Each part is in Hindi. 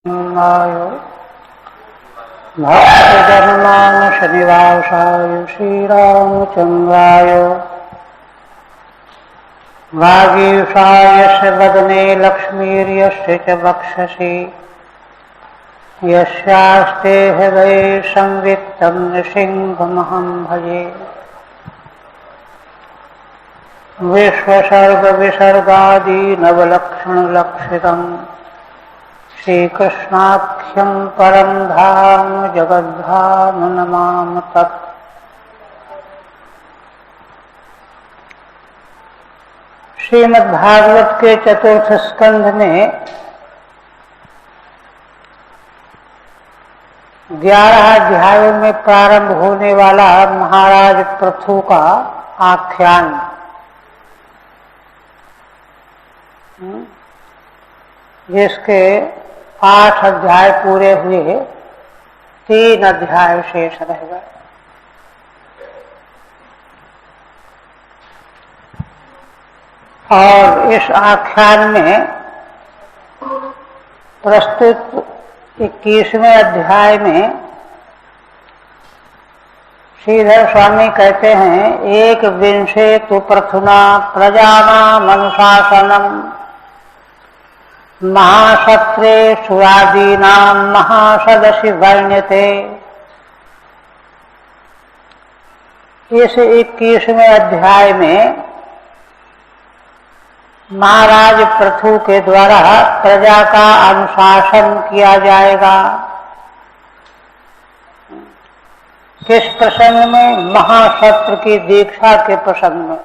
भक्तजनमानसनिवासाय श्रीरामचन्द्राय वागीशाय वदने लक्ष्मीर्यस्य च वक्षसि यस्यास्ते हृदये संवित्तं नृसिंहमहं भजे। विश्वसर्गविसर्गादि नवलक्षणलक्षितम् श्रीकृष्णाख्यं परं धाम जगद्धाम नमाम तत्। श्रीमद्भागवत के चतुर्थ स्कंध में 11 अध्यायों में प्रारंभ होने वाला महाराज पृथु का आख्यान, जिसके 8 अध्याय पूरे हुए, 3 अध्याय शेष रह गए। और इस आख्यान में प्रस्तुत 21वें अध्याय में श्रीधर स्वामी कहते हैं, एक विंशे तु प्रथुना प्रजानाम अनुशासनम महासत्रे सुरादीनाम महासदसि वर्ण्यते। इस 21वें अध्याय में महाराज पृथु के द्वारा प्रजा का अनुशासन किया जाएगा। किस प्रसंग में? महासत्र की दीक्षा के प्रसंग में।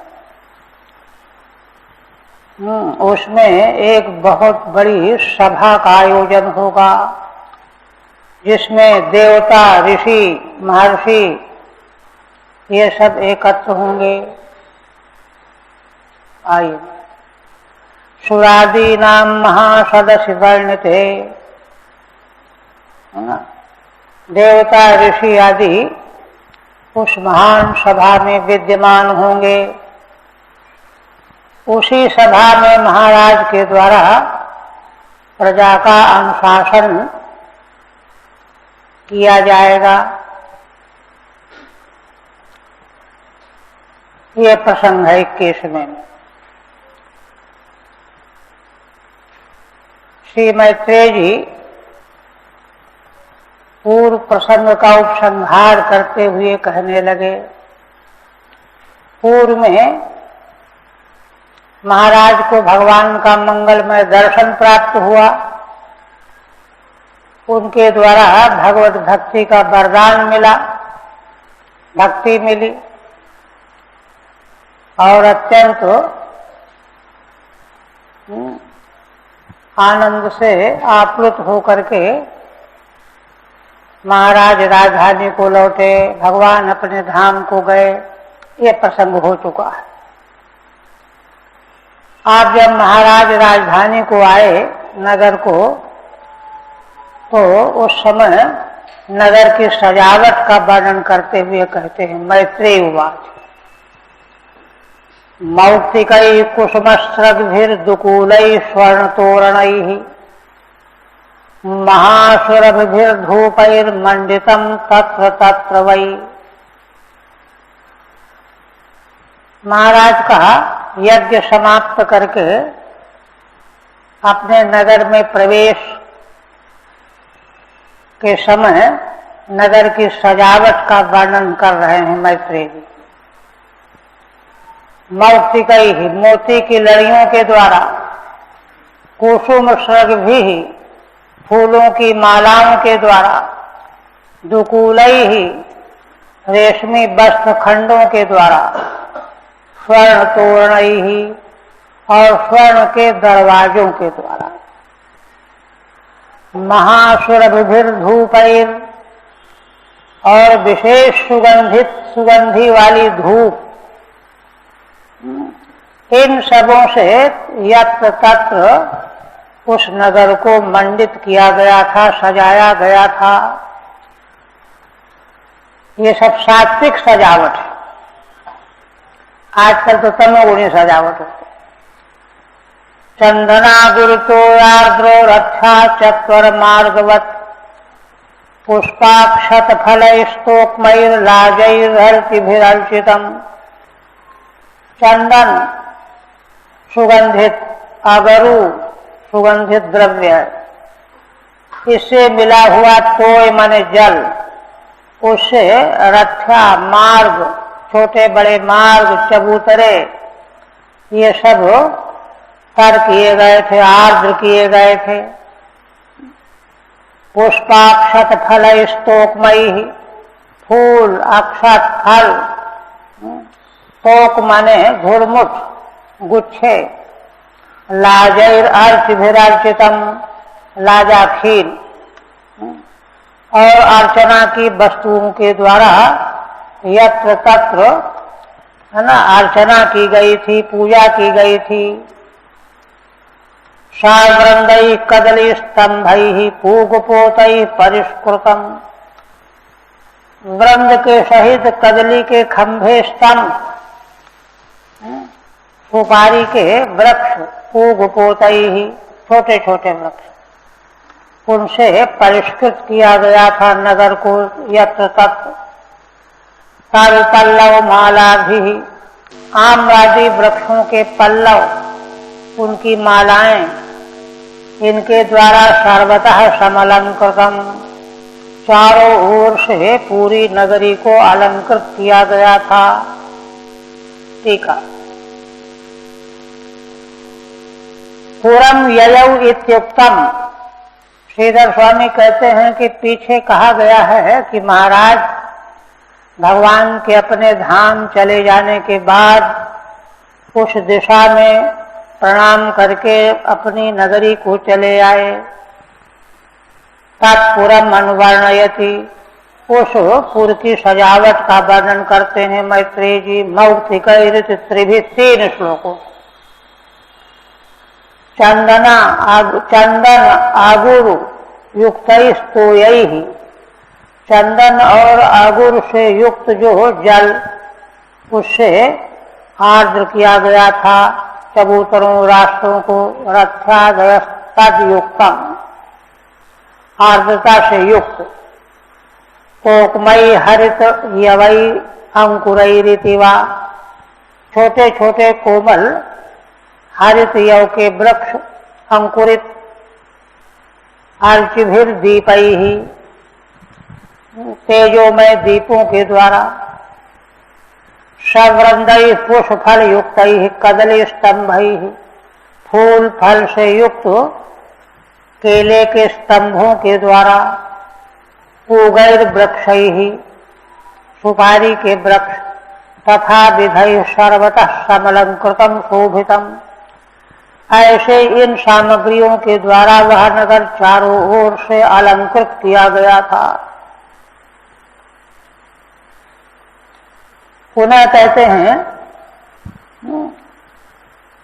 उसमें एक बहुत बड़ी सभा का आयोजन होगा, जिसमें देवता, ऋषि, महर्षि ये सब एकत्र होंगे। आइए, सुरादी नाम महासदस्य वर्णिते, देवता, ऋषि आदि उस महान सभा में विद्यमान होंगे। उसी सभा में महाराज के द्वारा प्रजा का अनुशासन किया जाएगा। ये प्रसंग है 21वें में। श्री मैत्रेय जी पूर्व प्रसंग का उपसंहार करते हुए कहने लगे, पूर्व में महाराज को भगवान का मंगलमय दर्शन प्राप्त हुआ, उनके द्वारा भगवत भक्ति का वरदान मिला, भक्ति मिली और अत्यंत आनंद से आप्लुत होकर के महाराज राजधानी को लौटे, भगवान अपने धाम को गए। ये प्रसंग हो चुका है। आप जब महाराज राजधानी को आए, नगर को, तो उस समय नगर की सजावट का वर्णन करते हुए कहते हैं, मैत्रेय उवाच मौक्तिकै कुसुमस्रग्भिर्दुकूलै स्वर्णतोरणैः महासुरभिर्धूपैर्मण्डितं तत्र तत्र वै। महाराज का यज्ञ समाप्त करके अपने नगर में प्रवेश के समय नगर की सजावट का वर्णन कर रहे हैं मैत्रेय जी। मौक्तिकै, मोती की लड़ियों के द्वारा, कुसुम सर्ग भी, फूलों की मालाओं के द्वारा, दुकूलै, रेशमी वस्त्र खंडों के द्वारा, स्वर्ण तोरणै, और स्वर्ण के दरवाजों के द्वारा, महासुरभिर्धूपैर, और विशेष सुगंधी वाली धूप, इन सबों से यत्र तत्र उस नगर को मंडित किया गया था, सजाया गया था। ये सब सात्विक सजावट है। आजकल तो तमोगुणी सजावट होती है। चंदनागुरुतो आर्द्रो रक्षा चत्वर मार्गवत पुष्पाक्षत फलैस्तोक्मैर्लाजैर्हर्षिभिरर्चितम्। चंदन सुगंधित, अगरु सुगंधित द्रव्य, इससे मिला हुआ तोय माने जल, उससे रक्षा, मार्ग, छोटे बड़े मार्ग, चबूतरे, ये सब तर किए गए थे, आर्द्र किए गए थे। पुष्पाक्षत फल स्तोकमयी, फूल, अक्षत, फल, तोक माने घुरमुठ, गुच्छे, लाजैर अर्चिभिरर्चितम, लाजा खील, और अर्चना की वस्तुओं के द्वारा यत्र तत्र, है ना, अर्चना की गई थी, पूजा की गई थी। शावृंदई कदली स्तंभई पूगपोतई परिष्कृतम, वृंद के सहित कदली के खंभे, स्तंभ, सुपारी के वृक्ष, पूगपोतई छोटे छोटे वृक्ष, उनसे परिष्कृत किया गया था नगर को यत्र तत्र। तल पल्लव माला भी, आम्रादि वृक्षों के पल्लव, उनकी मालाएं, इनके द्वारा सर्वतः समलंकृतम, चारों ओर से पूरी नगरी को अलंकृत किया गया था। टीका। पुरम ययौ इत्युक्तम, श्रीधर स्वामी कहते हैं कि पीछे कहा गया है कि महाराज भगवान के अपने धाम चले जाने के बाद उस दिशा में प्रणाम करके अपनी नगरी को चले आए। तत्पुरम अनुवर्णयति, उस पुर की सजावट का वर्णन करते हैं मैत्रेय जी मौक्तिकैरित त्रिभिः 3 श्लोकों। चंदन आगुरु युक्तैस्तोयैः, चंदन और आगुर से युक्त जो जल, उससे आर्द्र किया गया था चबूतरों, राष्ट्रों को। रथ्यादयस्तद्युक्तम, आर्द्रता से युक्त। तोकमयी हरित यवै अंकुरैरितिवा, छोटे छोटे कोमल हरित यव के वृक्ष, अंकुरित। अर्चिभिर दीपैहि, तेजोमय दीपों के द्वारा। सवृंदै पुष्पफल युक्तैः कदली स्तंभैः, फूल फल से युक्त केले के स्तंभों के द्वारा। पूगैर वृक्षैः, सुपारी के वृक्ष। तथा विधैः सर्वतः समलंकृतम शोभितम, ऐसे इन सामग्रियों के द्वारा वह नगर चारों ओर से अलंकृत किया गया था। पुनः कहते हैं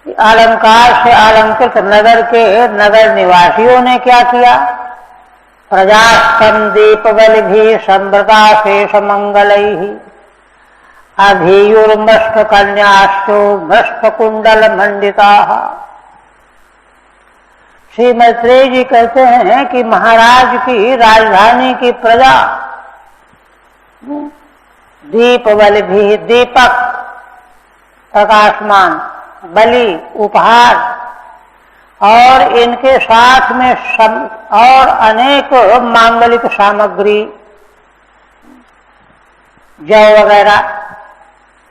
अलंकार से अलंकृत नगर के नगर निवासियों ने क्या किया? प्रजास्तम दीपबलिभिः संवृता शेष मंगलैः, अभीयुर्मष्ट कन्याश्चो मष्ट कुंडल मंडिताः। श्री मैत्रेय जी कहते हैं कि महाराज की राजधानी की प्रजा दीप बलि, दीपक, प्रकाशमान, बलि, उपहार और इनके साथ में और अनेक मांगलिक सामग्री, जौ वगैरह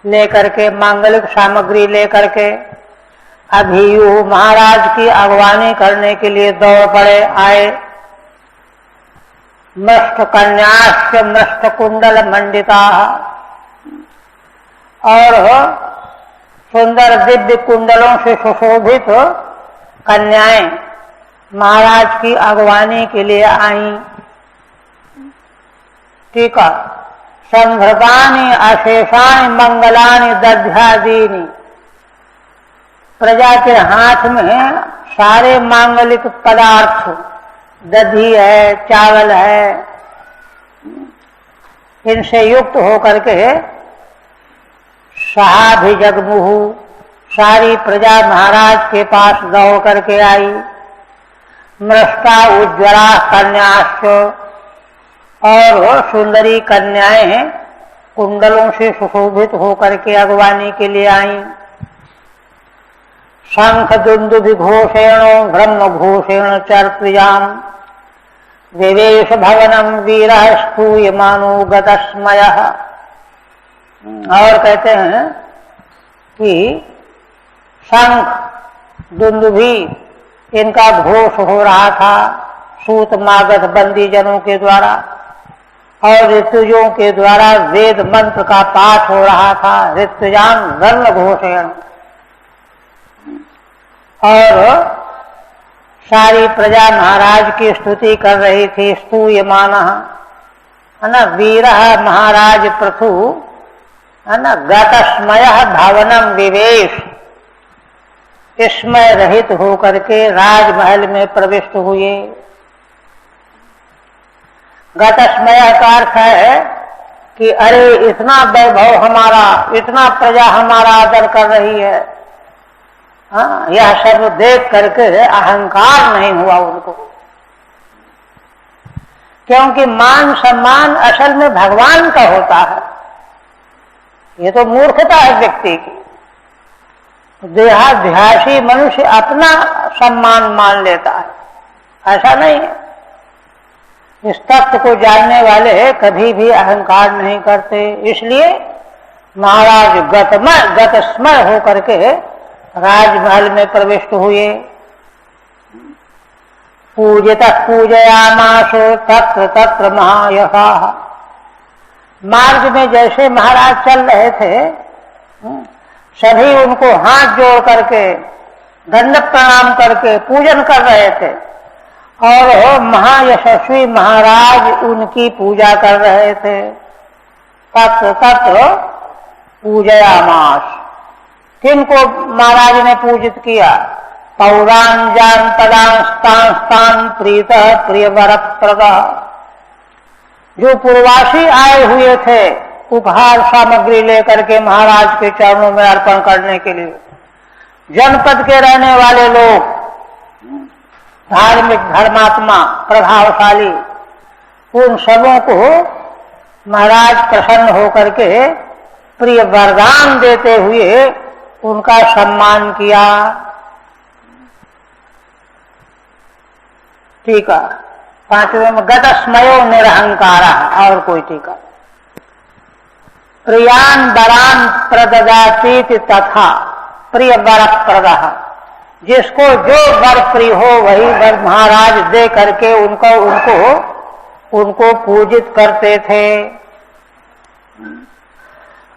लेकर के, मांगलिक सामग्री लेकर के अभियु महाराज की अगवानी करने के लिए दौड़ पड़े आए। मष्ट कन्याश्च मष्ट कुंडल मंडिता, और सुंदर दिव्य कुंडलों से सुशोभित कन्याएं महाराज की अगवानी के लिए आईं। टीका। संभृतानि अशेषानि मंगलानि दध्यादीनि, प्रजा के हाथ में सारे मांगलिक पदार्थ, दधी है, चावल है, इनसे युक्त होकर के सहाभिजगमुहु, सारी प्रजा महाराज के पास दौड़ करके आई। मृष्टा उज्ज्वला कन्याश्च, और सुंदरी कन्याएं कुंडलों से सुशोभित होकर के अगवानी के लिए आई। शंख दुंदुभि घोषेण ब्रह्म घोषेण चर्त्रियाम विवेश भवनम वीरः स्तूयमानो गतस्मयः। और कहते हैं कि शंख दुंदुभि इनका घोष हो रहा था सूत मागध बंदी जनों के द्वारा, और ऋतुजों के द्वारा वेद मंत्र का पाठ हो रहा था। ऋतुजान ब्रह्म घोषेण, और सारी प्रजा महाराज की स्तुति कर रही थी। स्तूयमानः है ना, वीरः महाराज पृथु है ना, गतस्मयः भवनम विवेश, स्मय रहित होकर के राजमहल में प्रविष्ट हुए। गतस्मय का अर्थ है कि अरे इतना वैभव हमारा, इतना प्रजा हमारा आदर कर रही है। हाँ, यह सब देख करके अहंकार नहीं हुआ उनको, क्योंकि मान सम्मान असल में भगवान का होता है। ये तो मूर्खता है व्यक्ति की। देहाध्यासी मनुष्य अपना सम्मान मान लेता है, ऐसा नहीं है। इस तत्व को जानने वाले कभी भी अहंकार नहीं करते। इसलिए महाराज गतस्मय होकर के राजमहल में प्रविष्ट हुए। पूजितः पूजयामासो तत्र तत्र महायशाः। मार्ग में जैसे महाराज चल रहे थे, सभी उनको हाथ जोड़ करके दंडवत प्रणाम करके पूजन कर रहे थे, और महायशस्वी महाराज उनकी पूजा कर रहे थे। तत्र तत्र पूजयामास। किनको महाराज ने पूजित किया? पौरांजान पदांस्तान प्रीतः प्रियवर प्रदा। जो पूर्वासी आए हुए थे उपहार सामग्री लेकर के महाराज के चरणों में अर्पण करने के लिए, जनपद के रहने वाले लोग, धार्मिक धर्मात्मा प्रभावशाली, उन सबों को महाराज प्रसन्न होकर के प्रिय वरदान देते हुए उनका सम्मान किया। टीका 5वें में गतस्मयो निरहंकारा। और कोई टीका, प्रियान वरान प्रददातीति तथा प्रिय वर प्रदः। जिसको जो वर प्रिय हो वही वर महाराज दे करके उनको पूजित करते थे।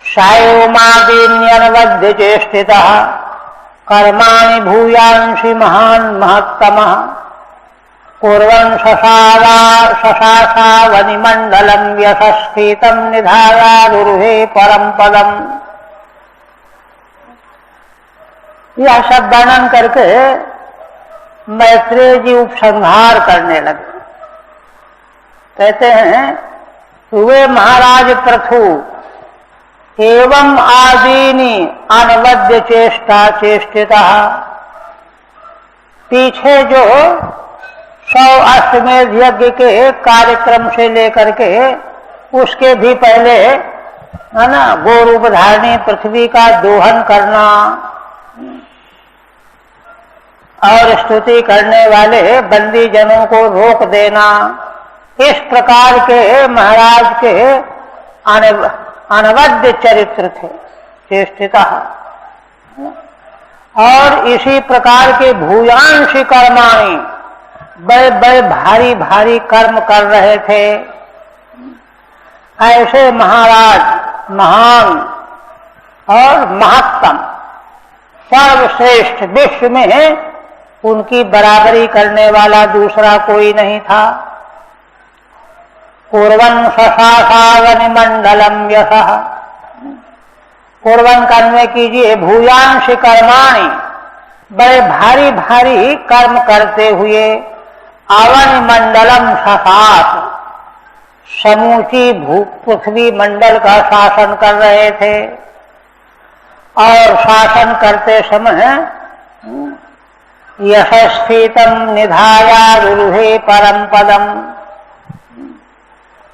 सायोमादीन्यनवद्य चेष्टितः कर्माणि भूयांसि महान् महत्तमः। कुर्वन् शशासावनिमण्डलं यशस्फीतं निधायारुहे परम पदम्। यह सब वर्णन करके मैत्रेय जी उपसंहार करने लगे। कहते हैं, वे महाराज पृथु एवं आदीनि अनवद्य चेष्टा चेष्टितः। पीछे जो 100 अश्वमेध यज्ञ के कार्यक्रम से लेकर के उसके भी पहले है ना, गोरूप धारणी पृथ्वी का दोहन करना और स्तुति करने वाले बंदी जनों को रोक देना, इस प्रकार के महाराज के अनवद्य चरित्र थे चेष्टिता। और इसी प्रकार के भूयांशी कर्माणि, बड़े बड़े भारी भारी कर्म कर रहे थे। ऐसे महाराज महान और महत्तम सर्वश्रेष्ठ, विश्व में उनकी बराबरी करने वाला दूसरा कोई नहीं था। कुर्वन् शशासावनिमण्डलं यशः। कुर्वन् कर्म कीजिए, भूयांश कर्माणि, बड़े भारी भारी कर्म करते हुए, अवनिमण्डलं शशास, समूची पृथ्वी मंडल का शासन कर रहे थे। और शासन करते समय यशस्थितम निधायारुहे परम पदम,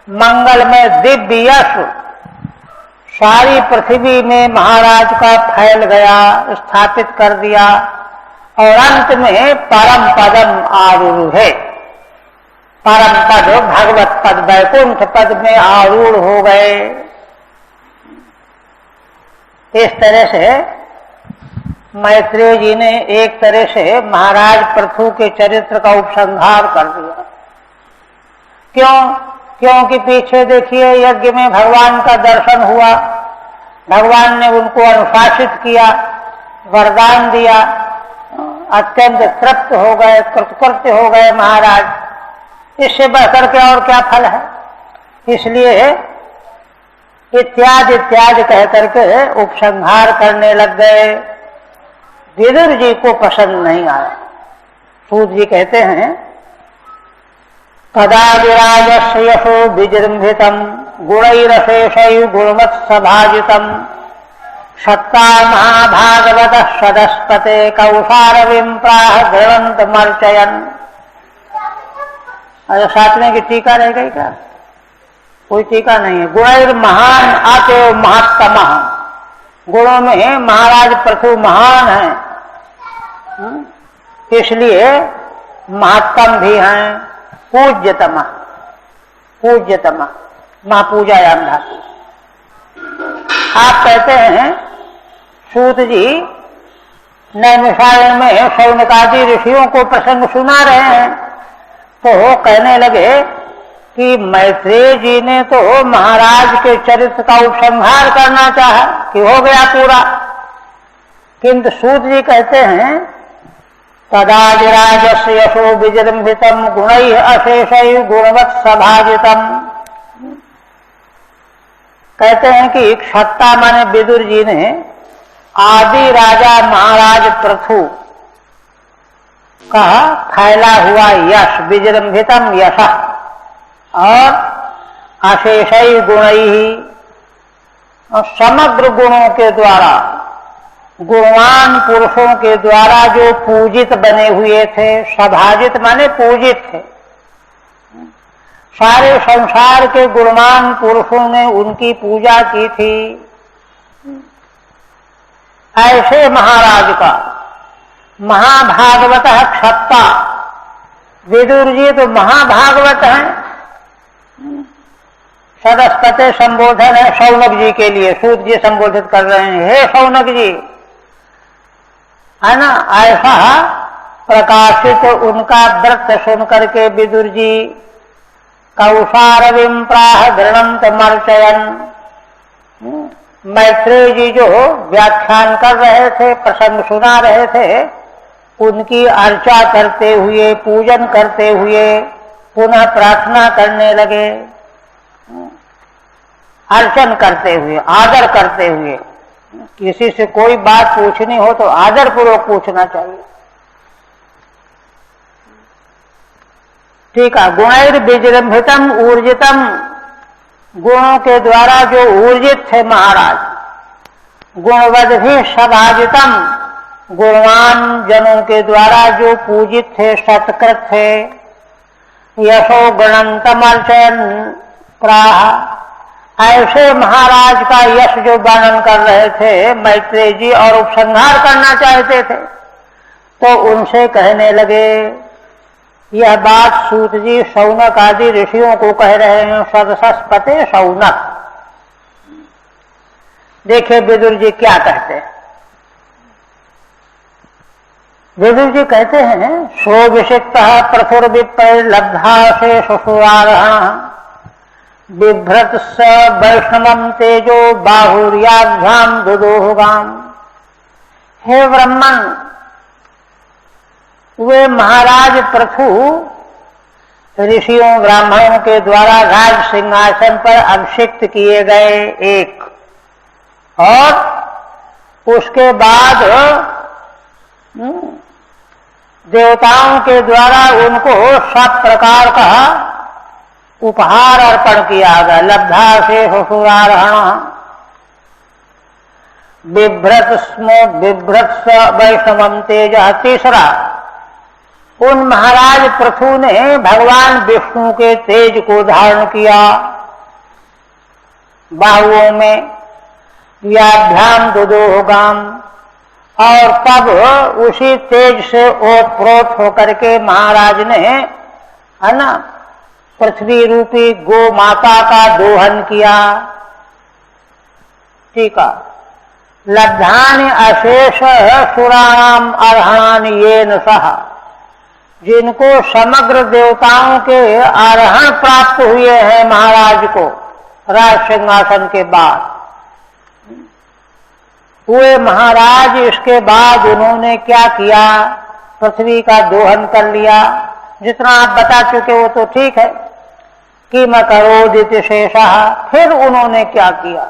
मंगल में दिव्य यश सारी पृथ्वी में महाराज का फैल गया, स्थापित कर दिया, और अंत में परम पदम आरूढ़, परम पद भगवत पद वैकुंठ पद में आरूढ़ हो गए। इस तरह से मैत्रेय जी ने एक तरह से महाराज पृथु के चरित्र का उपसंहार कर दिया। क्यों? क्योंकि पीछे देखिए यज्ञ में भगवान का दर्शन हुआ, भगवान ने उनको अनुशासित किया, वरदान दिया, अत्यंत तृप्त हो गए, कृतकृत्य हो गए महाराज। इससे बढ़कर के और क्या फल है? इसलिए इत्यादि इत्यादि कह करके उपसंहार करने लग गए। विदुर जी को पसंद नहीं आया। सूत जी कहते हैं तदा विराजस्य यशो विजृंभितम गुणैरशेषै गुणवत्सभाजितम सत्ता महाभागवत सदस्पते कौशारविं प्राह गृणंत मर्चयन। अरे सातवें की टीका रह गई क्या? कोई टीका नहीं है। गुणैर महान अतएव महत्तम, गुणों में महाराज पृथु महान है, इसलिए महत्तम भी हैं। पूज्यतम, पूज्यतम महापूजायाम धातु। आप कहते हैं सूत जी नैमिषारण्य में शौनकादि ऋषियों को प्रसंग सुना रहे हैं, तो कहने लगे कि मैत्रेय जी ने तो महाराज के चरित्र का उपसंहार करना चाहा कि हो गया पूरा, किंतु सूत जी कहते हैं तदा विराजस्य यशो विजृंभितम गुणैः अशेषैः गुणवत्सभाजितम। कहते हैं कि क्षत्ता माने विदुर जी ने आदि राजा महाराज पृथु का फैला हुआ यश, विजृंभितम यश, और अशेषैः गुणैः, और समग्र गुणों के द्वारा, गुणवान पुरुषों के द्वारा जो पूजित बने हुए थे, सभाजित माने पूजित थे, सारे संसार के गुणवान पुरुषों ने उनकी पूजा की थी। ऐसे महाराज का महाभागवत क्षत्ता, विदुर जी तो महाभागवत हैं। सदस्पते संबोधन है शौनक जी के लिए, सूत जी संबोधित कर रहे हैं, हे शौनक जी, है ना। ऐसा प्रकाशित उनका व्रत सुन करके विदुर जी कौशारविं प्राह गृणंत मर्चयन, मैत्रेय जी जो व्याख्यान कर रहे थे, प्रसंग सुना रहे थे, उनकी अर्चा करते हुए, पूजन करते हुए, पुनः प्रार्थना करने लगे, अर्चन करते हुए, आदर करते हुए। किसी से कोई बात पूछनी हो तो आदर पूर्वक पूछना चाहिए। ठीक है। गुणैर विजृंभितम ऊर्जितम, गुणों के द्वारा जो ऊर्जित थे महाराज, गुणवद्भिः सभाजितम, गुणवान जनों के द्वारा जो पूजित थे, सत्कृत थे, यशो गणंतम अर्चयन प्राह, ऐसे महाराज का यश जो वर्णन कर रहे थे मैत्रेय जी और उपसंहार करना चाहते थे, तो उनसे कहने लगे, यह बात सूत जी शौनक आदि ऋषियों को कह रहे हैं, सदसस्पते शौनक। देखिए विदुर जी क्या कहते हैं। विदुर जी कहते हैं सोऽभिषिक्तः प्रथुर्विप्रलब्धा से ससुरारः बिभ्रत स वैष्णवम तेजो बाहुर्याभ्याम दुदोहगाम। हे ब्रह्मन, वे महाराज पृथु ऋषियों ब्राह्मणों के द्वारा राज सिंहासन पर अभिषिक्त किए गए एक, और उसके बाद देवताओं के द्वारा उनको सब प्रकार का उपहार अर्पण किया गया। लब्धा से ससुरारहण, बिभ्रत स्मो बिभ्रत वैष्णवम तेज। तीसरा, उन महाराज पृथु ने भगवान विष्णु के तेज को धारण किया बाहुओं में, व्याभ्याम दुदोहगाम, और तब उसी तेज से ओतप्रोत होकर के महाराज ने, है ना, पृथ्वी रूपी गो माता का दोहन किया। ठीक है। लब्धानि अशेष सुराणाम अर्हणानि येन सह, जिनको समग्र देवताओं के आरोहण प्राप्त हुए हैं महाराज को राज सिंहासन के बाद हुए। महाराज इसके बाद उन्होंने क्या किया, पृथ्वी का दोहन कर लिया। जितना आप बता चुके वो तो ठीक है कि मकरोदित शेषा। फिर उन्होंने क्या किया,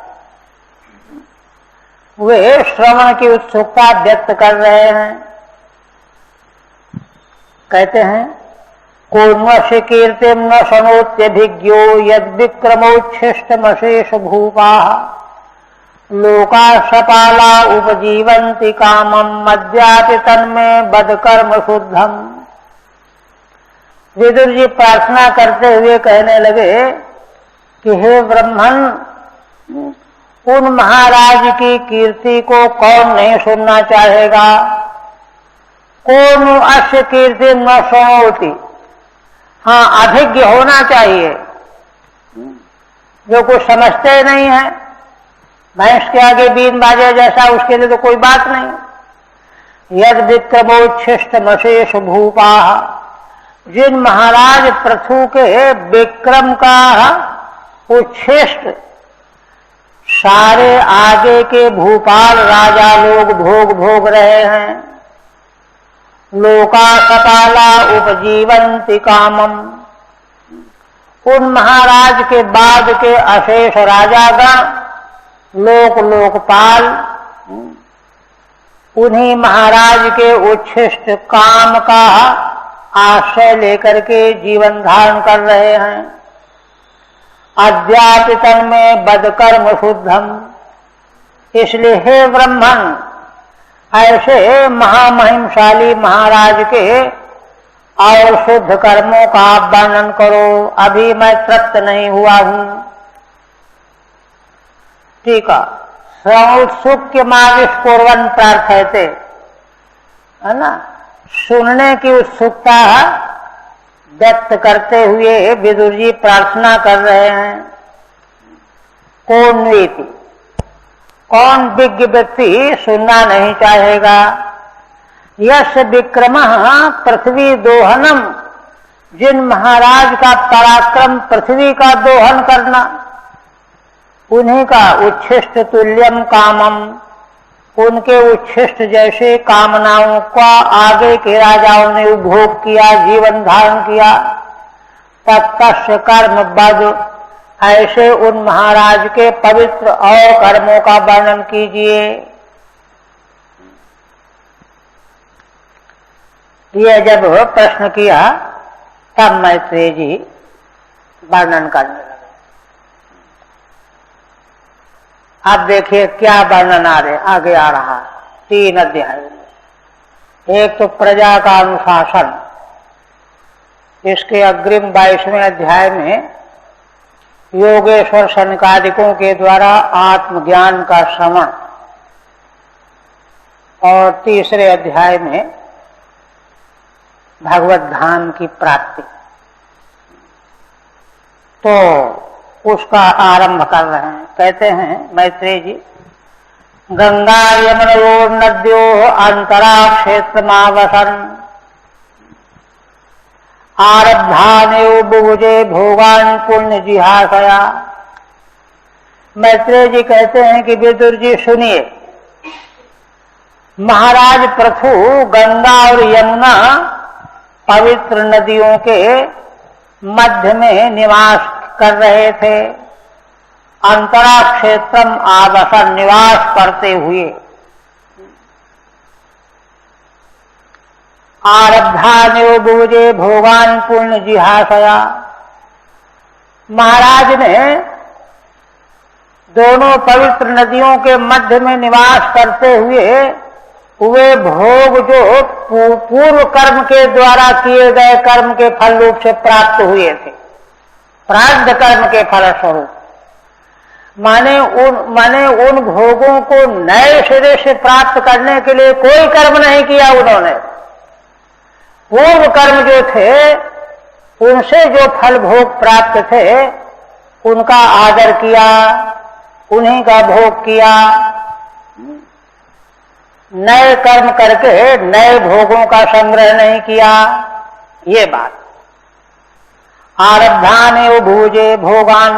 वे श्रवण की उत्सुकता व्यक्त कर रहे हैं। कहते हैं, कौन्वश्य कीर्तिम न शनोत्यभिज्ञो यद विक्रमोच्छिष्टमशेष भूपा लोका सपाला उपजीवन्ति कामम मद्यापि तन्मे बदकर्म शुद्धम। विदुर जी प्रार्थना करते हुए कहने लगे कि हे ब्रह्मन, उन महाराज की कीर्ति को कौन नहीं सुनना चाहेगा। कौन अश्य कीर्ति न शृणोति, हाँ, अभिज्ञ होना चाहिए, जो कुछ समझते नहीं है। भैंस के आगे बीन बाजे जैसा, उसके लिए तो कोई बात नहीं। यद विक्रमोच्छिष्ट मशेष भूपा, जिन महाराज पृथु के विक्रम का उच्छिष्ट सारे आगे के भूपाल राजा लोग भोग भोग रहे हैं। लोका कपाला उपजीवन्ति कामम, उन महाराज के बाद के अशेष राजागण लोक लोकपाल उन्हीं महाराज के उच्छिष्ट काम का आश्रय लेकर के जीवन धारण कर रहे हैं। अद्यापि तन्मे बदकर्म शुद्धम, इसलिए हे ब्रह्मन, ऐसे महामहिमशाली महाराज के और शुद्ध कर्मों का वर्णन करो, अभी मैं तृप्त नहीं हुआ हूं। ठीक है। सौत्सुक्य माविष्कुर्वन् प्रार्थयते, है ना, सुनने की उत्सुकता व्यक्त करते हुए विदुर जी प्रार्थना कर रहे हैं। कौन नीति, कौन विज्ञ व्यक्ति सुनना नहीं चाहेगा। यश विक्रमः पृथ्वी दोहनम, जिन महाराज का पराक्रम पृथ्वी का दोहन करना, उन्हीं का उच्छिष्ट तुल्यम कामम, उनके उच्छिष्ट जैसे कामनाओं का आगे के राजाओं ने उपभोग किया, जीवन धारण किया। तत्स्य कर्म बद, ऐसे उन महाराज के पवित्र और कर्मों का वर्णन कीजिए। ये जब प्रश्न किया तब मैत्रेय जी वर्णन करने लगे। अब देखिए क्या वर्णन आगे आ रहा है 3 अध्याय में। एक तो प्रजा का अनुशासन, इसके अग्रिम 22वें अध्याय में योगेश्वर शनकादिकों के द्वारा आत्मज्ञान का श्रवण, और तीसरे अध्याय में भगवत धाम की प्राप्ति। तो उसका आरंभ कर रहे हैं। कहते हैं मैत्रेय जी, गंगा यमुनयोर नद्यो अंतरा क्षेत्रमावसन आरब्धानेव बुभुजे भोगान पुण्य जिहासया। मैत्रेय जी कहते हैं कि विदुर जी सुनिए, महाराज पृथु गंगा और यमुना पवित्र नदियों के मध्य में निवास कर रहे थे। अंतरा क्षेत्रम आवसन, निवास करते हुए। आरब्धान्यो बुजे भोगान पुण्य जिहासया, महाराज ने दोनों पवित्र नदियों के मध्य में निवास करते हुए वे भोग जो पूर्व कर्म के द्वारा किए गए कर्म के फल रूप से प्राप्त हुए थे, प्रारब्ध कर्म के फलस्वरूप, माने उन भोगों को नए सिरे से प्राप्त करने के लिए कोई कर्म नहीं किया उन्होंने। पूर्व कर्म जो थे उनसे जो फल भोग प्राप्त थे उनका आदर किया, उन्हीं का भोग किया। नए कर्म करके नए भोगों का संग्रह नहीं किया, ये बात। आरब्धान एव भुजे भोगान,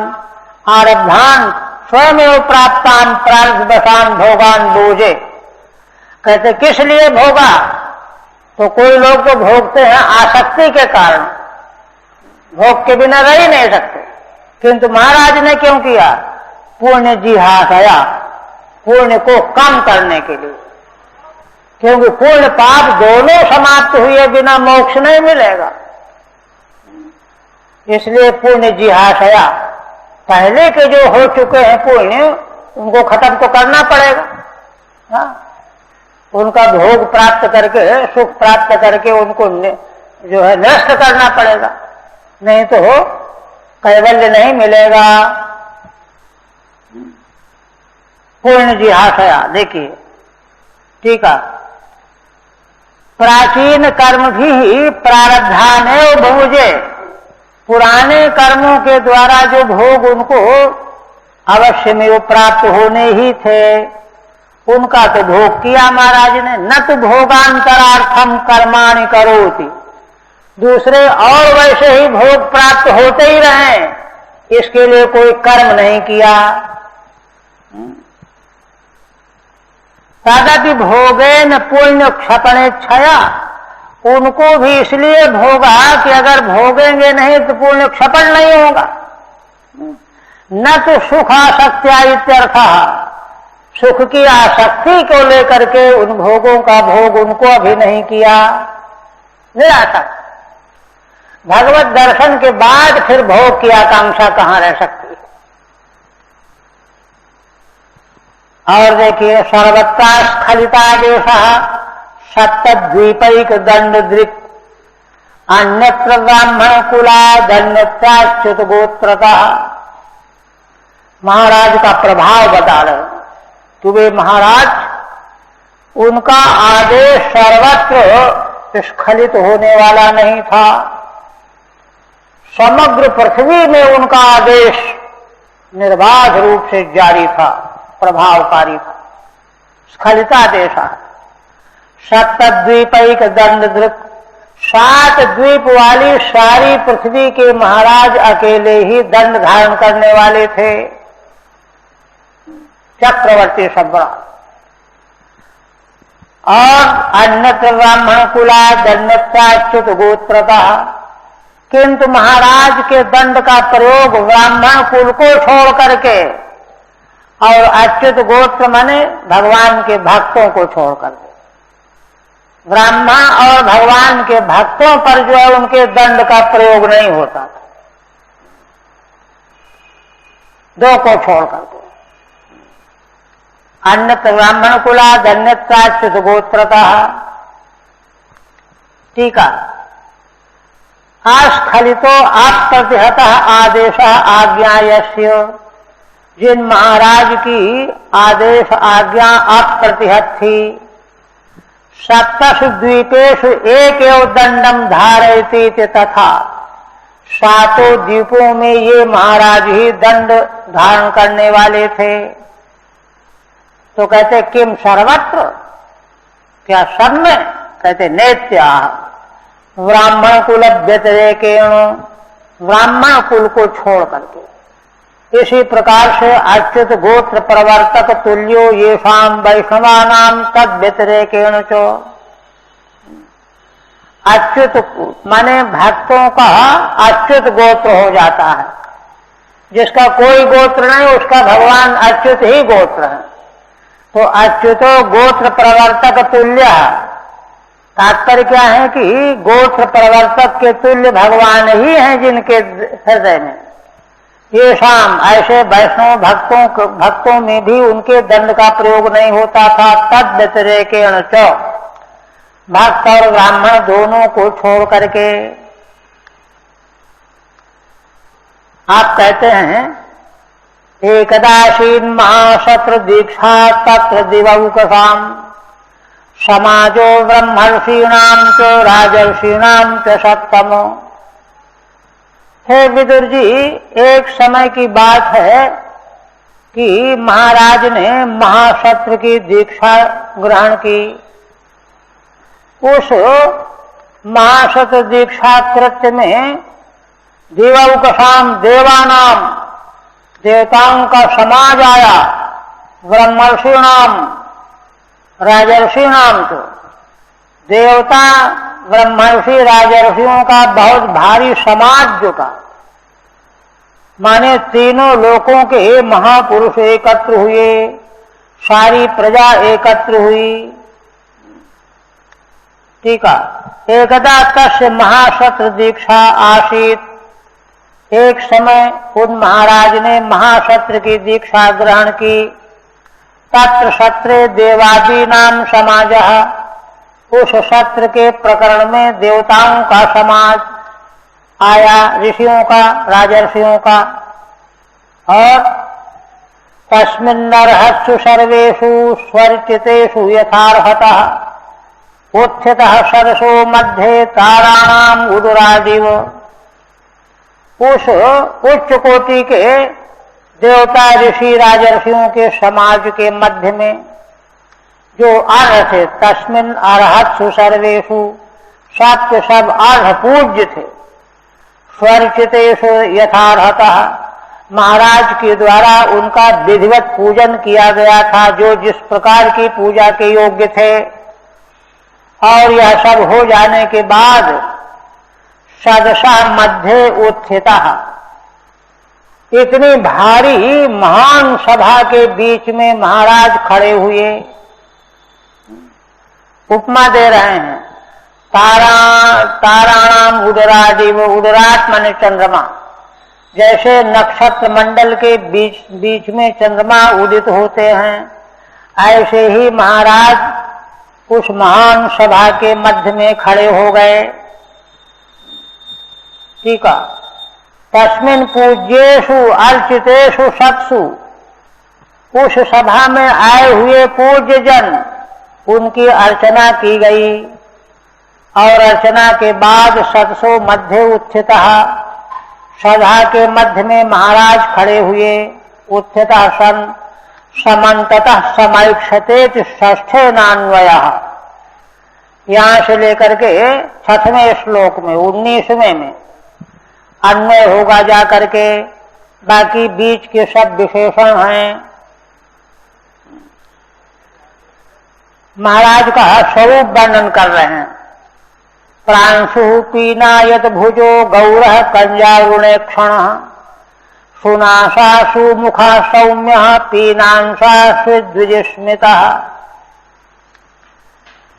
आरब्धान स्वयं एव प्राप्तान प्रारब्धवशान भोगान भुजे। कहते किस लिए भोगा? तो कोई लोग तो भोगते हैं आसक्ति के कारण, भोग के बिना रह ही नहीं सकते, किंतु महाराज ने क्यों किया? पुण्य जिहासया, पुण्य को कम करने के लिए, क्योंकि पुण्य पाप दोनों समाप्त हुए बिना मोक्ष नहीं मिलेगा। इसलिए पुण्य जिहासया, पहले के जो हो चुके हैं पुण्य उनको खत्म तो करना पड़ेगा। हाँ? उनका भोग प्राप्त करके, सुख प्राप्त करके उनको जो है नष्ट करना पड़ेगा, नहीं तो कैवल्य नहीं मिलेगा। पुण्य जिहासया, देखिए ठीक है। प्राचीन कर्म भी प्रारब्धान एव भुजे, पुराने कर्मों के द्वारा जो भोग उनको अवश्य में वो प्राप्त होने ही थे, उनका तो भोग किया महाराज ने। न तो भोगांतरार्थम कर्माणि करोति, दूसरे और वैसे ही भोग प्राप्त होते ही रहे, इसके लिए कोई कर्म नहीं किया। तदपि भोगेन पुण्य क्षपणे क्षया, उनको भी इसलिए भोगा कि अगर भोगेंगे नहीं तो पुण्य क्षपण नहीं होगा। न तो सुखासक्त्या इत्यर्थः, सुख की आसक्ति को लेकर के उन भोगों का भोग उनको अभी नहीं किया, निरासक्त। भगवत दर्शन के बाद फिर भोग की आकांक्षा कहां रह सकती है? और देखिए, सर्वत्रा स्खलितादेशः सप्तद्वीपैक दंड दृक्, अन्यत्र ब्राह्मण कुला दंडत्याच्युत गोत्रता। महाराज का प्रभाव बता रहे कि वे महाराज, उनका आदेश सर्वत्र स्खलित होने वाला नहीं था। समग्र पृथ्वी में उनका आदेश निर्बाध रूप से जारी था, प्रभावकारी था। स्खलितादेश सप्तद्वीपैक दंड दृक्, 7 द्वीप वाली सारी पृथ्वी के महाराज अकेले ही दंड धारण करने वाले थे, चक्रवर्ती सम्राट। और अन्यत्र ब्राह्मण कुला दंडत्याच्युत गोत्रता, किंतु महाराज के दंड का प्रयोग ब्राह्मण कुल को छोड़ करके और अच्युत गोत्र माने भगवान के भक्तों को छोड़ करके, ब्राह्मण और भगवान के भक्तों पर जो है उनके दंड का प्रयोग नहीं होता था, दो को छोड़ करके। अन्यत्र ब्राह्मण कुला दंडत्याच्युत गोत्रता। टीका, अस्खलितो अप्रतिहतः आदेशः आज्ञायस्य, जिन महाराज की आदेश आज्ञा अप्रतिहत थी। सप्तसु द्वीपेषु एकेव दंडम धारयति तथा, 7 द्वीपों में ये महाराज ही दंड धारण करने वाले थे। तो कहते किम सर्वत्र, क्या सब में? कहते नेत्या ब्राह्मण कुल व्यतिरेकेण, ब्राह्मण कुल को छोड़ करके। इसी प्रकार से अच्युत गोत्र प्रवर्तक तुल्यो येषाम वैष्णवानाम तद व्यतिरेकेण चो, अच्युत माने भक्तों का अच्युत गोत्र हो जाता है। जिसका कोई गोत्र नहीं उसका भगवान अच्युत ही गोत्र है। तो अच्युतो गोत्र प्रवर्तक तुल्य, तात्पर्य क्या है कि गोत्र प्रवर्तक के तुल्य भगवान ही हैं जिनके हृदय में, ये शाम ऐसे वैष्णव भक्तों में भी उनके दंड का प्रयोग नहीं होता था। तद व्यतिरेकेण च, भक्त और ब्राह्मण दोनों को छोड़ करके। आप कहते हैं एकदाशीन महाशत्र दीक्षा तत्र दिवौकसाम समाजो ब्रह्मर्षीणाम च राजर्षीणाम च सप्तमो। हे विदुर जी, एक समय की बात है कि महाराज ने महाशत्र की दीक्षा ग्रहण की। उस महाशत्र दीक्षा कृत्य में दिवौकसाम देवानाम, देवताओं का समाज आया, ब्रह्मर्षिणाम राजर्षिणाम, तो देवता ब्रह्मर्षि राजर्षियों का बहुत भारी समाज जुटा। माने तीनों लोकों के महापुरुष एकत्र हुए, सारी प्रजा एकत्र हुई। ठीक है। एकदा तस्य महाशत्र दीक्षा आसीत, एक समय उन महाराज ने महाशत्र की दीक्षा ग्रहण की। तत्र सत्रे देवादी नाम समाजः, उस सत्र के प्रकरण में देवताओं का समाज आया, ऋषियों का, राजर्षियों का। और तस्मिन्नर्हत्सु सर्वेषु स्वरचितेषु यथार्हतः उत्थितः सरसो मध्ये ताराणाम उदरादिव। उस उच्च कोटि के देवता ऋषि राजर्षियों के समाज के मध्य में जो अर्ह थे, तस्मिन अर्हत्सु सर्वेषु, सब के सब अर्ह पूज्य थे। स्वरचितेषु यथार्हतः, महाराज के द्वारा उनका विधिवत पूजन किया गया था, जो जिस प्रकार की पूजा के योग्य थे। और यह सब हो जाने के बाद सदसा मध्य उत्थिता, इतनी भारी महान सभा के बीच में महाराज खड़े हुए। उपमा दे रहे हैं, ताराणाम उदरादिव, उदरात माने चंद्रमा, जैसे नक्षत्र मंडल के बीच में चंद्रमा उदित होते हैं, ऐसे ही महाराज उस महान सभा के मध्य में खड़े हो गए। ठीक है। तस्मिन् पूज्येषु अर्चितेषु सत्सु, उस सभा में आए हुए पूज्य जन, उनकी अर्चना की गई। और अर्चना के बाद सत्सो मध्य उत्थितः, सभा के मध्य में महाराज खड़े हुए। उत्थितः सन समन्ततः समैक्षते षष्ठे नान्वयः, यहां से लेकर के 6वें श्लोक में 19वें में अन्वय होगा जा करके। बाकी बीच के सब विशेषण हैं। महाराज का स्वरूप वर्णन कर रहे हैं। प्रांशु पीनायत भुजो गौरः कंजारुणे क्षणः, सुनासा सुमुखा सौम्य पीनांसा द्विजस्मितः।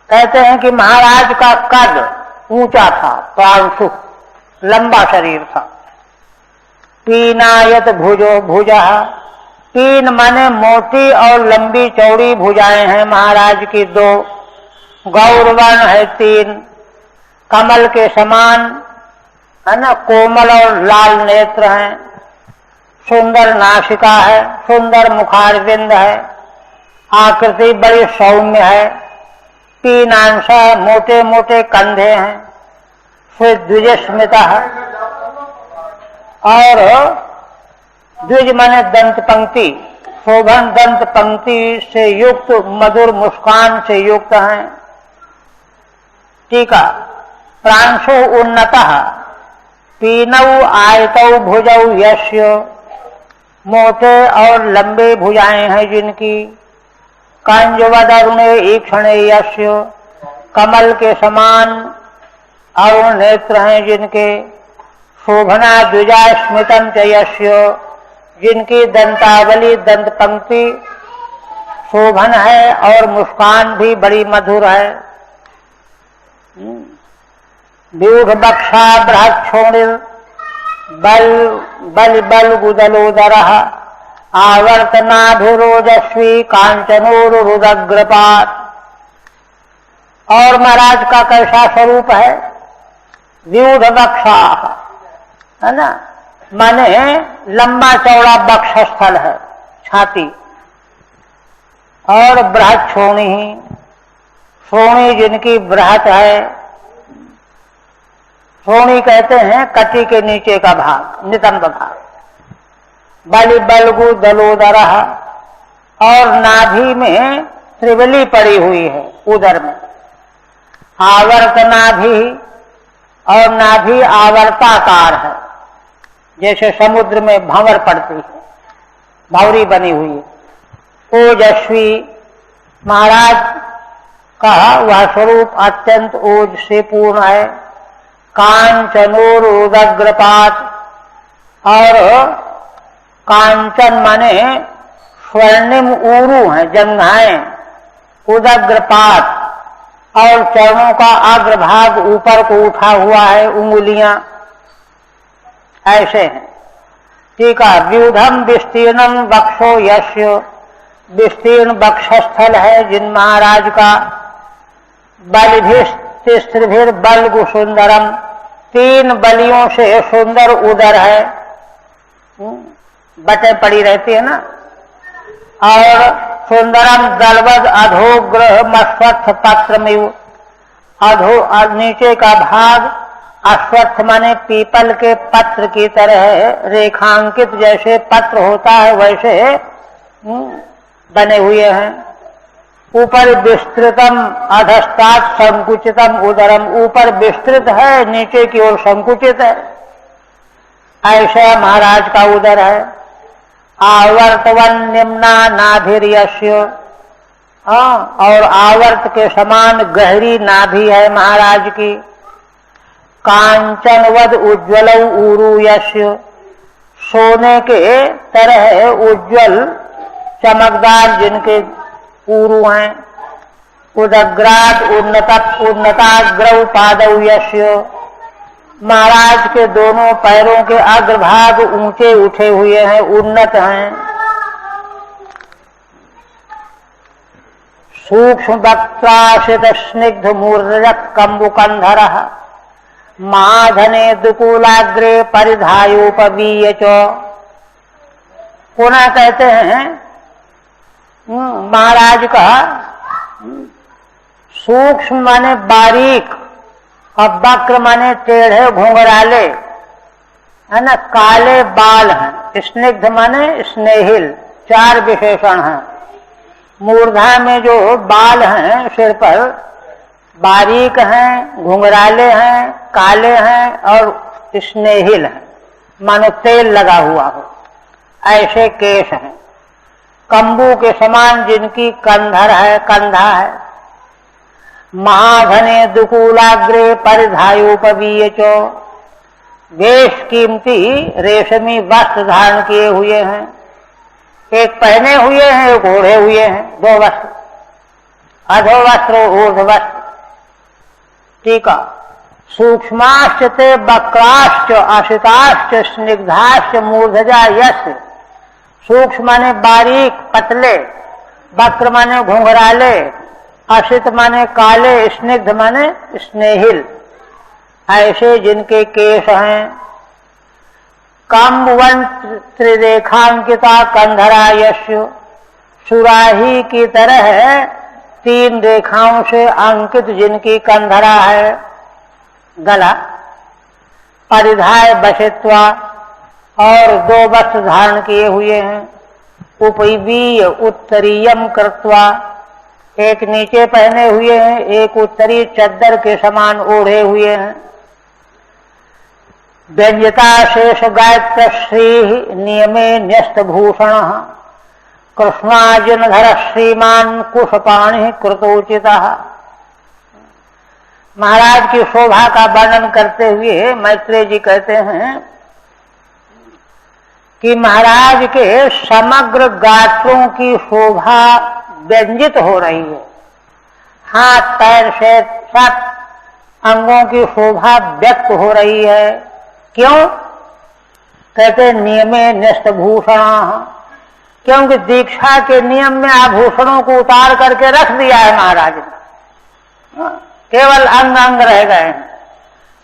कहते हैं कि महाराज का कद ऊंचा था, प्रांशु लंबा शरीर था। पीनायत भुजो, भुजा पीन माने मोटी और लंबी चौड़ी भुजाएं हैं महाराज की दो। गौरवर्ण है 3, कमल के समान है ना, कोमल और लाल नेत्र हैं। सुंदर नासिका है, सुंदर मुखारविंद है, आकृति बड़ी सौम्य है। पीनांशा, मोटे मोटे कंधे हैं। फिर द्विजस्मिता है, और द्विज माने दंत पंक्ति, शोभन दंत पंक्ति से युक्त, मधुर मुस्कान से युक्त हैं। टीका। प्रांशो उन्नतः पीनौ आयतौ भुजौ यस्य, मोटे और लंबे भुजाएं हैं जिनकी। कंजवदरुणे ईक्षणे यस्य, कमल के समान अरुण नेत्र हैं जिनके। शोभना द्विजा स्मितम च यस्य, जिनकी दंतावली दंत पंक्ति शोभन है और मुस्कान भी बड़ी मधुर है। व्यूढ़ बक्षा बृहच्छोणिर, बल बल बल गुदलोदर आवर्तनाभिरोजस्वी कांचनोरुदग्रपात। और महाराज का कैसा स्वरूप है? व्यूढ़ वक्षा, है ना, माने लंबा चौड़ा वक्षस्थल है, छाती, और बृहत श्रोणी, श्रोणी जिनकी बृहत है। श्रोणी कहते हैं कटी के नीचे का भाग, नितंब भाग। बलि बलगु दलोदर, और नाभि में त्रिबली पड़ी हुई है, उदर में। आवर्त नाभि, और नाभि आवर्ताकार है, जैसे समुद्र में भंवर पड़ती है, भंवरी बनी हुई है। ओजस्वी, महाराज का वह स्वरूप अत्यंत ओज से पूर्ण है। कांचनोरुदग्रपात, और कांचन माने स्वर्णिम ऊरू हैं, जंघाएं, उदग्रपात, और चरणों का अग्रभाग ऊपर को उठा हुआ है, उंगलियां ऐसे हैं। ठीक है। व्यूधम विस्तीर्णम वक्षो यस्य, विस्तीर्ण वक्षस्थल है जिन महाराज का। बलिभिस्त्रिभिर बलगु सुंदरम, 3 बलियों से सुंदर उदर है, बटें पड़ी रहती है ना। और सुंदरम दलवद अधोग्रह मस्वत्थ पत्रमिव, नीचे का भाग अश्वत्थ माने पीपल के पत्र की तरह रेखांकित, जैसे पत्र होता है वैसे बने हुए हैं। ऊपर विस्तृतम अधस्तात् संकुचितम उदरम, ऊपर विस्तृत है, नीचे की ओर संकुचित है, ऐसा महाराज का उदर है। आवर्तवन निम्ना नाभिर्यस्य, और आवर्त के समान गहरी नाभि है महाराज की। कांचनवद उज्ज्वल ऊरू यस्य, सोने के तरह उज्ज्वल चमकदार जिनके ऊरू हैं। उदग्रात उन्नताग्रव पादौ यस्य, महाराज के दोनों पैरों के अग्रभाग ऊंचे उठे हुए हैं, उन्नत हैं। सूक्ष्म वक्त्राशित स्निग्ध मूर्धजक कंबुकंधर, माधने दुकूलाग्रे परिधायोपवीय च। पुनः कहते हैं महाराज का सूक्ष्म माने बारीक, और वक्र माने टेढ़े घुंघराले, है ना, काले बाल हैं। स्निग्ध माने स्नेहिल, 4 विशेषण हैं। मूर्धा में जो बाल हैं सिर पर, बारीक हैं, घुंघराले हैं, काले हैं, और स्नेहिल हैं, मानो तेल लगा हुआ हो, ऐसे केश हैं। कंबू के समान जिनकी कंधर है, कंधा है। महाघने दुकूलाग्रे परिधायोपवीय चो, वेश कीमती रेशमी वस्त्र धारण किए हुए हैं। एक पहने हुए हैं, एक ओढ़े हुए हैं, 2 वस्त्र, अधो वस्त्र ऊर्ध वस्त्र। ठीक है। सूक्ष्माश्च ते वक्राश्च अशिताश्च स्निग्धाश्च मूर्धजा यस्य, सूक्ष्म माने बारीक पतले, वक्र माने घुंघराले, अशित माने काले, स्निग्ध माने स्नेहिल, ऐसे जिनके केश हैं। काम्बुवन त्रिरेखांकिता कंधरा यस्य, सुराही की तरह 3 रेखाओं से अंकित जिनकी कंधरा है, गला। परिधाय बसित्वा, और 2 वस्त्र धारण किए हुए हैं। उपवीय उत्तरीयम कृत्वा, एक नीचे पहने हुए हैं, एक उत्तरी चद्दर के समान ओढ़े हुए हैं। व्यंजता शेष गायत्र श्री नियमे न्यस्त भूषण, कृष्णार्जुनधर श्रीमान कुशपाणि कृतोचिता। महाराज की शोभा का वर्णन करते हुए मैत्रेय जी कहते हैं कि महाराज के समग्र गात्रों की शोभा व्यंजित हो रही है। हाथ पैर से सब अंगों की शोभा व्यक्त हो रही है। क्यों? कहते नियमे निष्ठभूषण, क्योंकि दीक्षा के नियम में आभूषणों को उतार करके रख दिया है महाराज ने, केवल अंग अंग रह गए हैं,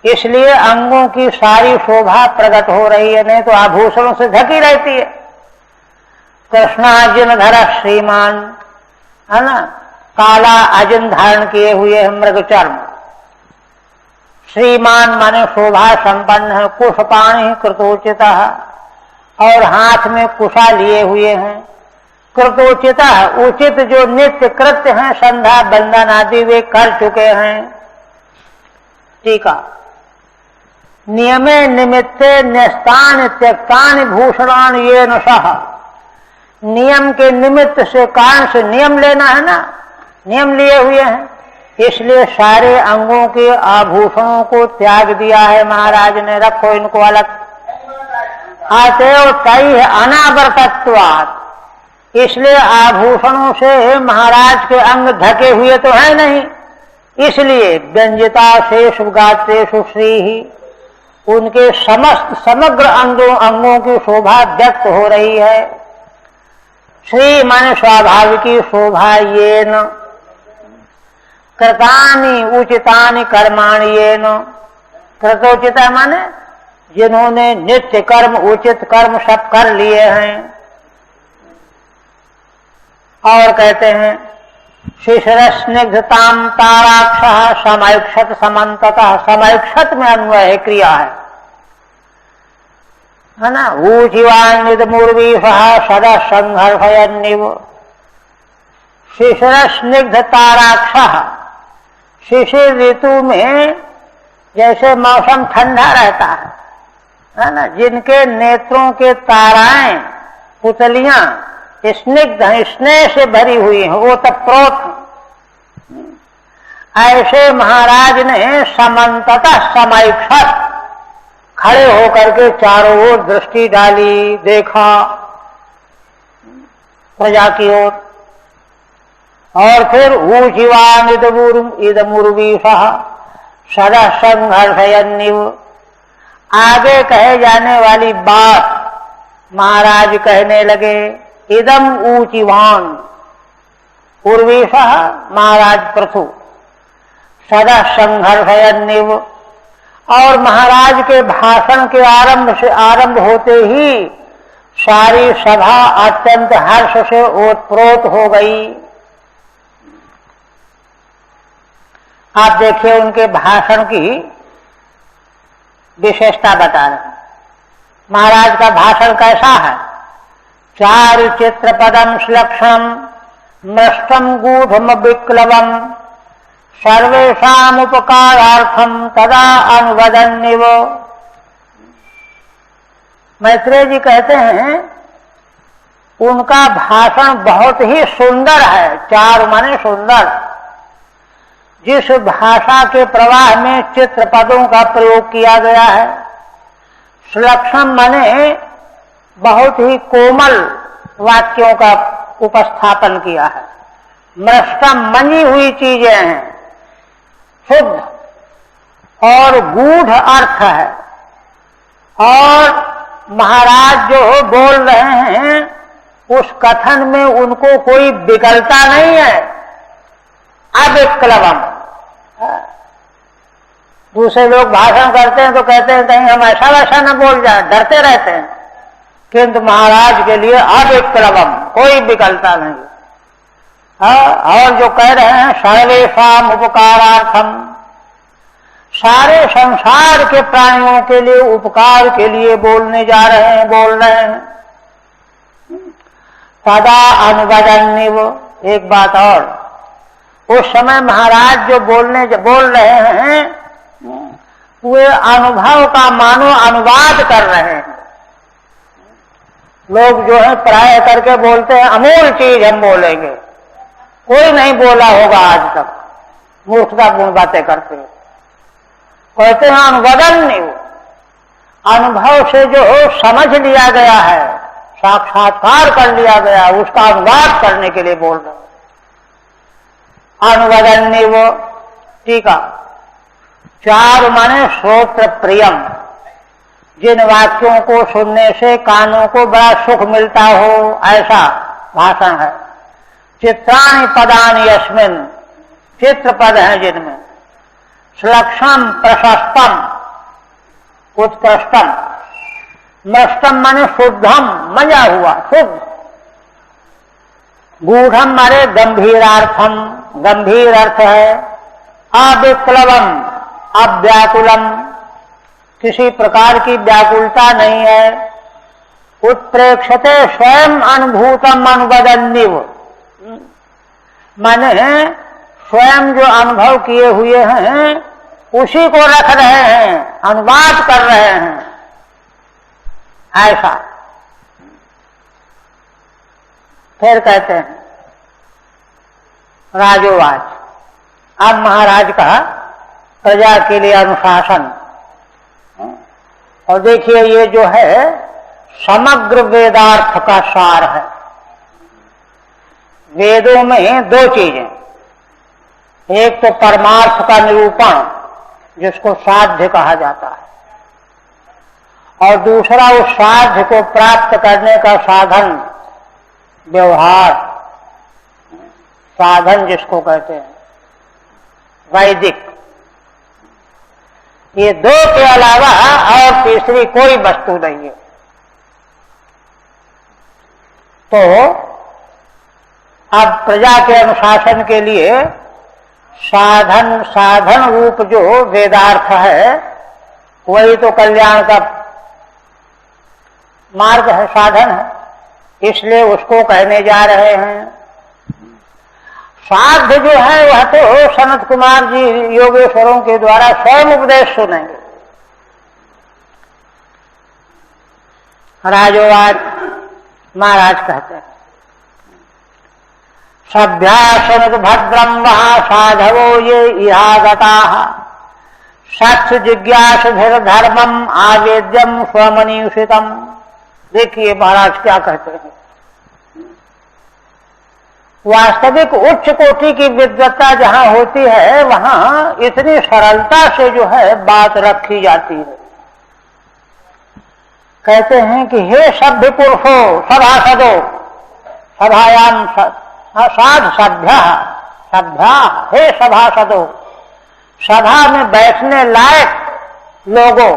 इसलिए अंगों की सारी शोभा प्रकट हो रही है, नहीं तो आभूषणों से ढकी रहती है। कृष्णार्जुन धर श्रीमान, है ना, काला अर्जुन धारण किए हुए है मृग चर्म। श्रीमान माने शोभा संपन्न है, कुशपाणि कृतोचित, और हाथ में कुशा लिए हुए हैं। कृतोचित उचित जो नित्य कृत्य हैं, संध्या बंदन आदि वे कर चुके हैं। टीका, नियमे निमित्ते न्यस्तानि त्यक्तानि भूषणानि येन सह, नियम के निमित्त से कारण से नियम लेना है ना, नियम लिए हुए हैं, इसलिए सारे अंगों के आभूषणों को त्याग दिया है महाराज ने, रखो इनको अलग। अतएव तैः अनावृतत्वात्, इसलिए आभूषणों से महाराज के अंग ढके हुए तो है नहीं, इसलिए व्यंजिता शेषु गात्रेषु श्री, उनके समस्त समग्र अंगों की शोभा व्यक्त हो रही है। श्री माने स्वाभाविकी शोभा, येन कृतानि उचितानि कर्माणि येन, कृतोचिता माने जिन्होंने नित्य कर्म उचित कर्म सब कर लिए हैं। और कहते हैं शिशिरस्निग्धताम ताराक्ष समैक्षत समन्ततः, समैक्षत में अन्वय है, क्रिया है ना। ऊचिवान्निदमुर्वीषः सदा संघर्षयन्निव, शिशिरस्निग्ध ताराक्ष, शिशिर ऋतु में जैसे मौसम ठंडा रहता है ना, जिनके नेत्रों के ताराएं पुतलियां स्निग्ध हैं, स्नेह से भरी हुई हैं, वो तप्रोत, ऐसे महाराज ने समन्ततः समैक्षत, खड़े होकर के चारों ओर दृष्टि डाली, देखा प्रजा की ओर। और फिर ऊचिवान इदमुर्वीषः सदा संघर्षयन्निव, आगे कहे जाने वाली बात महाराज कहने लगे। इदम ऊचिवान, उर्वीषः महाराज पृथु, सदा संघर्षयन्निव, और महाराज के भाषण के आरंभ होते ही सारी सभा अत्यंत हर्ष से ओतप्रोत हो गई। आप देखिए उनके भाषण की विशेषता बता रहे। महाराज का भाषण कैसा है? चारु चित्र पदम श्लक्षणम मृष्टम गूढ़म विक्लवम सर्वेषाम उपकारार्थम तदा अनुवदन्निव। मैत्रेय जी कहते हैं उनका भाषण बहुत ही सुंदर है। चारु माने सुंदर, जिस भाषा के प्रवाह में चित्र पदों का प्रयोग किया गया है। सुलक्षण माने बहुत ही कोमल वाक्यों का उपस्थापन किया है। मृष्टम मनी हुई चीजें हैं, शुद्ध और गूढ़ अर्थ है। और महाराज जो बोल रहे हैं उस कथन में उनको कोई विकलता नहीं है। अविक्लवम, दूसरे लोग भाषण करते हैं तो कहते हैं कहीं हम ऐसा वैसा न बोल जाए, डरते रहते हैं, किंतु महाराज के लिए अविक्लवम, कोई विकलता नहीं। और जो कह रहे हैं सर्वेषाम उपकारार्थम, सारे संसार के प्राणियों के लिए उपकार के लिए बोलने जा रहे हैं, बोल रहे हैं। तदा अनुवदन्निव, एक बात और, उस समय महाराज जो बोल रहे हैं वे अनुभव का मानो अनुवाद कर रहे हैं। लोग जो है प्राय करके बोलते हैं अमूल चीज हम बोलेंगे, कोई नहीं बोला होगा आज तक, मूर्खतापूर्ण बातें करते हैं। कहते हैं अनुवदन नहीं, अनुभव से जो समझ लिया गया है, साक्षात्कार कर लिया गया, उसका अनुवाद करने के लिए बोल रहे हैं। अनुवदन्य वो टीका, चार माने श्रोत्र प्रियम, जिन वाक्यों को सुनने से कानों को बड़ा सुख मिलता हो, ऐसा भाषण है। चित्राणि पदानि यस्मिन्, चित्र पद हैं जिनमें, सुलक्षणम प्रशस्तम, उत्कृष्टम, मृष्टम माने शुद्धम, मजा हुआ, शुद्ध, गूढ़म माने गंभीरार्थम, गंभीर अर्थ है, अविक्लवम, अव्याकुलम, किसी प्रकार की व्याकुलता नहीं है, उत्प्रेक्षते स्वयं अनुभूतम अनुवदन्निव, माने स्वयं जो अनुभव किए हुए हैं उसी को रख रहे हैं, अनुवाद कर रहे हैं, ऐसा। फिर कहते हैं राजोवाच, अब महाराज का प्रजा के लिए अनुशासन। और देखिए ये जो है समग्र वेदार्थ का सार है। वेदों में दो चीजें, एक तो परमार्थ का निरूपण जिसको साध्य कहा जाता है, और दूसरा उस साध्य को प्राप्त करने का साधन, व्यवहार, साधन जिसको कहते हैं वैदिक। ये दो के अलावा और तीसरी कोई वस्तु नहीं है। तो अब प्रजा के अनुशासन के लिए साधन रूप जो वेदार्थ है वही तो कल्याण का मार्ग है, साधन है, इसलिए उसको कहने जा रहे हैं। साध्य जो है वह तो सनत कुमार जी योगेश्वरों के द्वारा स्वयं उपदेश सुनेंगे। राजोवाच, महाराज कहते हैं सभ्या सनत भद्रम वहा साधवो ये इहागताः सत्य जिज्ञासुभिर धर्मम आवेद्यम स्वमनीषितम। देखिए महाराज क्या कहते हैं, वास्तविक उच्च कोटि की विद्वत्ता जहां होती है वहां इतनी सरलता से जो है बात रखी जाती है। कहते हैं कि हे सभ्य पुरुषो सभासदो, सभायाम साध सभ्या, सभ्या हे सभासदो, सभा में बैठने लायक लोगों,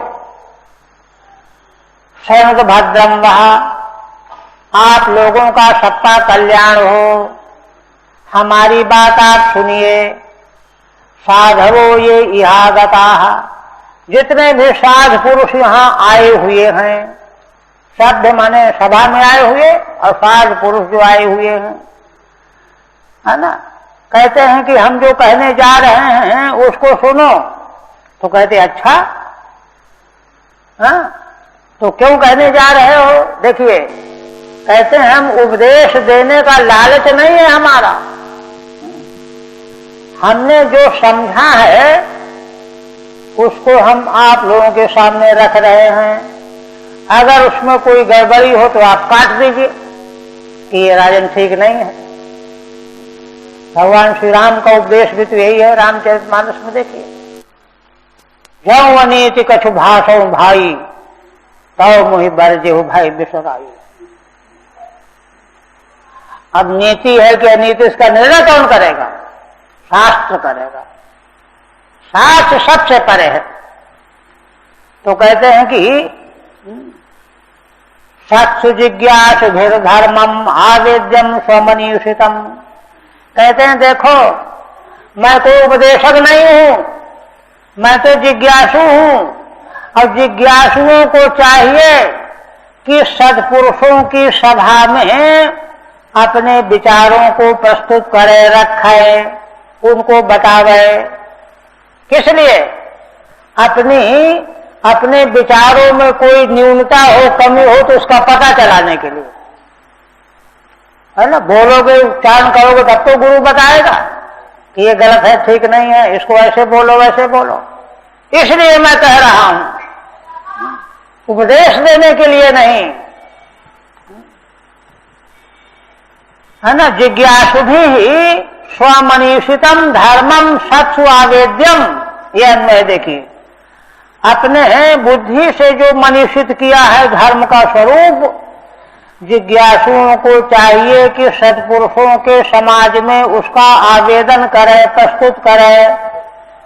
सनत भद्रम वहा, आप लोगों का सबका कल्याण हो, हमारी बात आप सुनिए। साधवो ये इहागताः, जितने भी साध पुरुष यहाँ आए हुए हैं, सभ्य माने सभा में आए हुए और साध पुरुष जो आए हुए हैं, है ना। कहते हैं कि हम जो कहने जा रहे हैं उसको सुनो। तो कहते अच्छा, हाँ तो क्यों कहने जा रहे हो? देखिए कहते हैं हम उपदेश देने का लालच नहीं है हमारा, हमने जो समझा है उसको हम आप लोगों के सामने रख रहे हैं। अगर उसमें कोई गड़बड़ी हो तो आप काट दीजिए कि ये राजन ठीक नहीं है। भगवान श्री राम का उपदेश भी तो यही है, रामचरितमानस में देखिए, जौ अनीति कछु भाषो भाई तौ मोहि बरजेहु भाई विश्वराई। अब नीति है कि अनीति, इसका निर्णय कौन करेगा? शास्त्र करेगा। शास्त्र सबसे परे है। तो कहते हैं कि सत्सु जिज्ञासुभिर धर्मम आवेद्यम स्वमनीषितम। कहते हैं देखो मैं तो उपदेशक नहीं हूं, मैं तो जिज्ञासु हूं, और जिज्ञासुओं को चाहिए कि सत्पुरुषों की सभा में अपने विचारों को प्रस्तुत करे, रखे, उनको बतावे। किस लिए? अपने विचारों में कोई न्यूनता हो, कमी हो तो उसका पता चलाने के लिए, है ना। बोलोगे, उच्चारण करोगे तब तो गुरु बताएगा कि ये गलत है, ठीक नहीं है, इसको ऐसे बोलो वैसे बोलो। इसलिए मैं कह रहा हूं, उपदेश देने के लिए नहीं, है ना। जिज्ञासु भी स्वमनीषितम धर्मम सत्सु आवेद्यम, ये अन्वय देखिए। अपने बुद्धि से जो मनीषित किया है धर्म का स्वरूप, जिज्ञासुओं को चाहिए कि सत्पुरुषों के समाज में उसका आवेदन करे, प्रस्तुत करे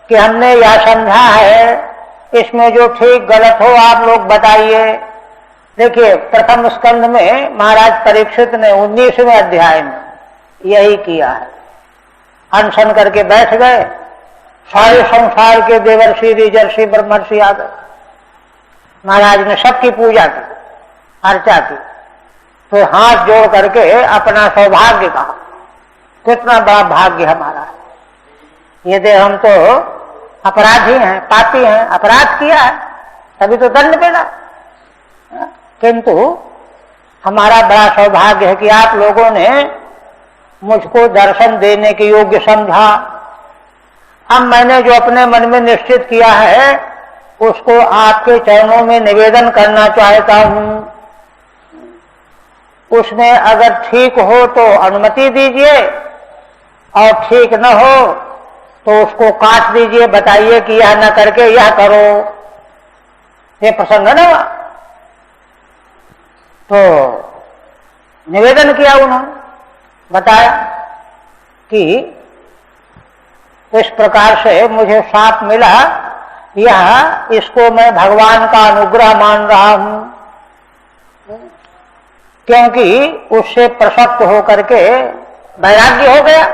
कि हमने यह समझा है, इसमें जो ठीक गलत हो आप लोग बताइए। देखिए, प्रथम स्कंध में महाराज परीक्षित ने 19वें अध्याय में यही किया है। अनशन करके बैठ गए, सारे संसार के देवर्षि, ऋषि, ब्रह्मर्षि आ गए। महाराज ने सबकी पूजा की, अर्चा की, तो हाथ जोड़ करके अपना सौभाग्य कहा, कितना बड़ा भाग्य हमारा है। ये दे हम तो अपराधी हैं, पापी हैं, अपराध किया है, तभी तो दंड मिला। किंतु हमारा बड़ा सौभाग्य है कि आप लोगों ने मुझको दर्शन देने के योग्य समझा। अब मैंने जो अपने मन में निश्चित किया है उसको आपके चरणों में निवेदन करना चाहता हूं। उसमें अगर ठीक हो तो अनुमति दीजिए और ठीक न हो तो उसको काट दीजिए, बताइए कि यह न करके यह करो। ये प्रसंग न हुआ तो निवेदन किया उन्होंने, बताया कि इस प्रकार से मुझे साप मिला, यह इसको मैं भगवान का अनुग्रह मान रहा हूं, क्योंकि उससे प्रसक्त होकर के वैराग्य हो गया।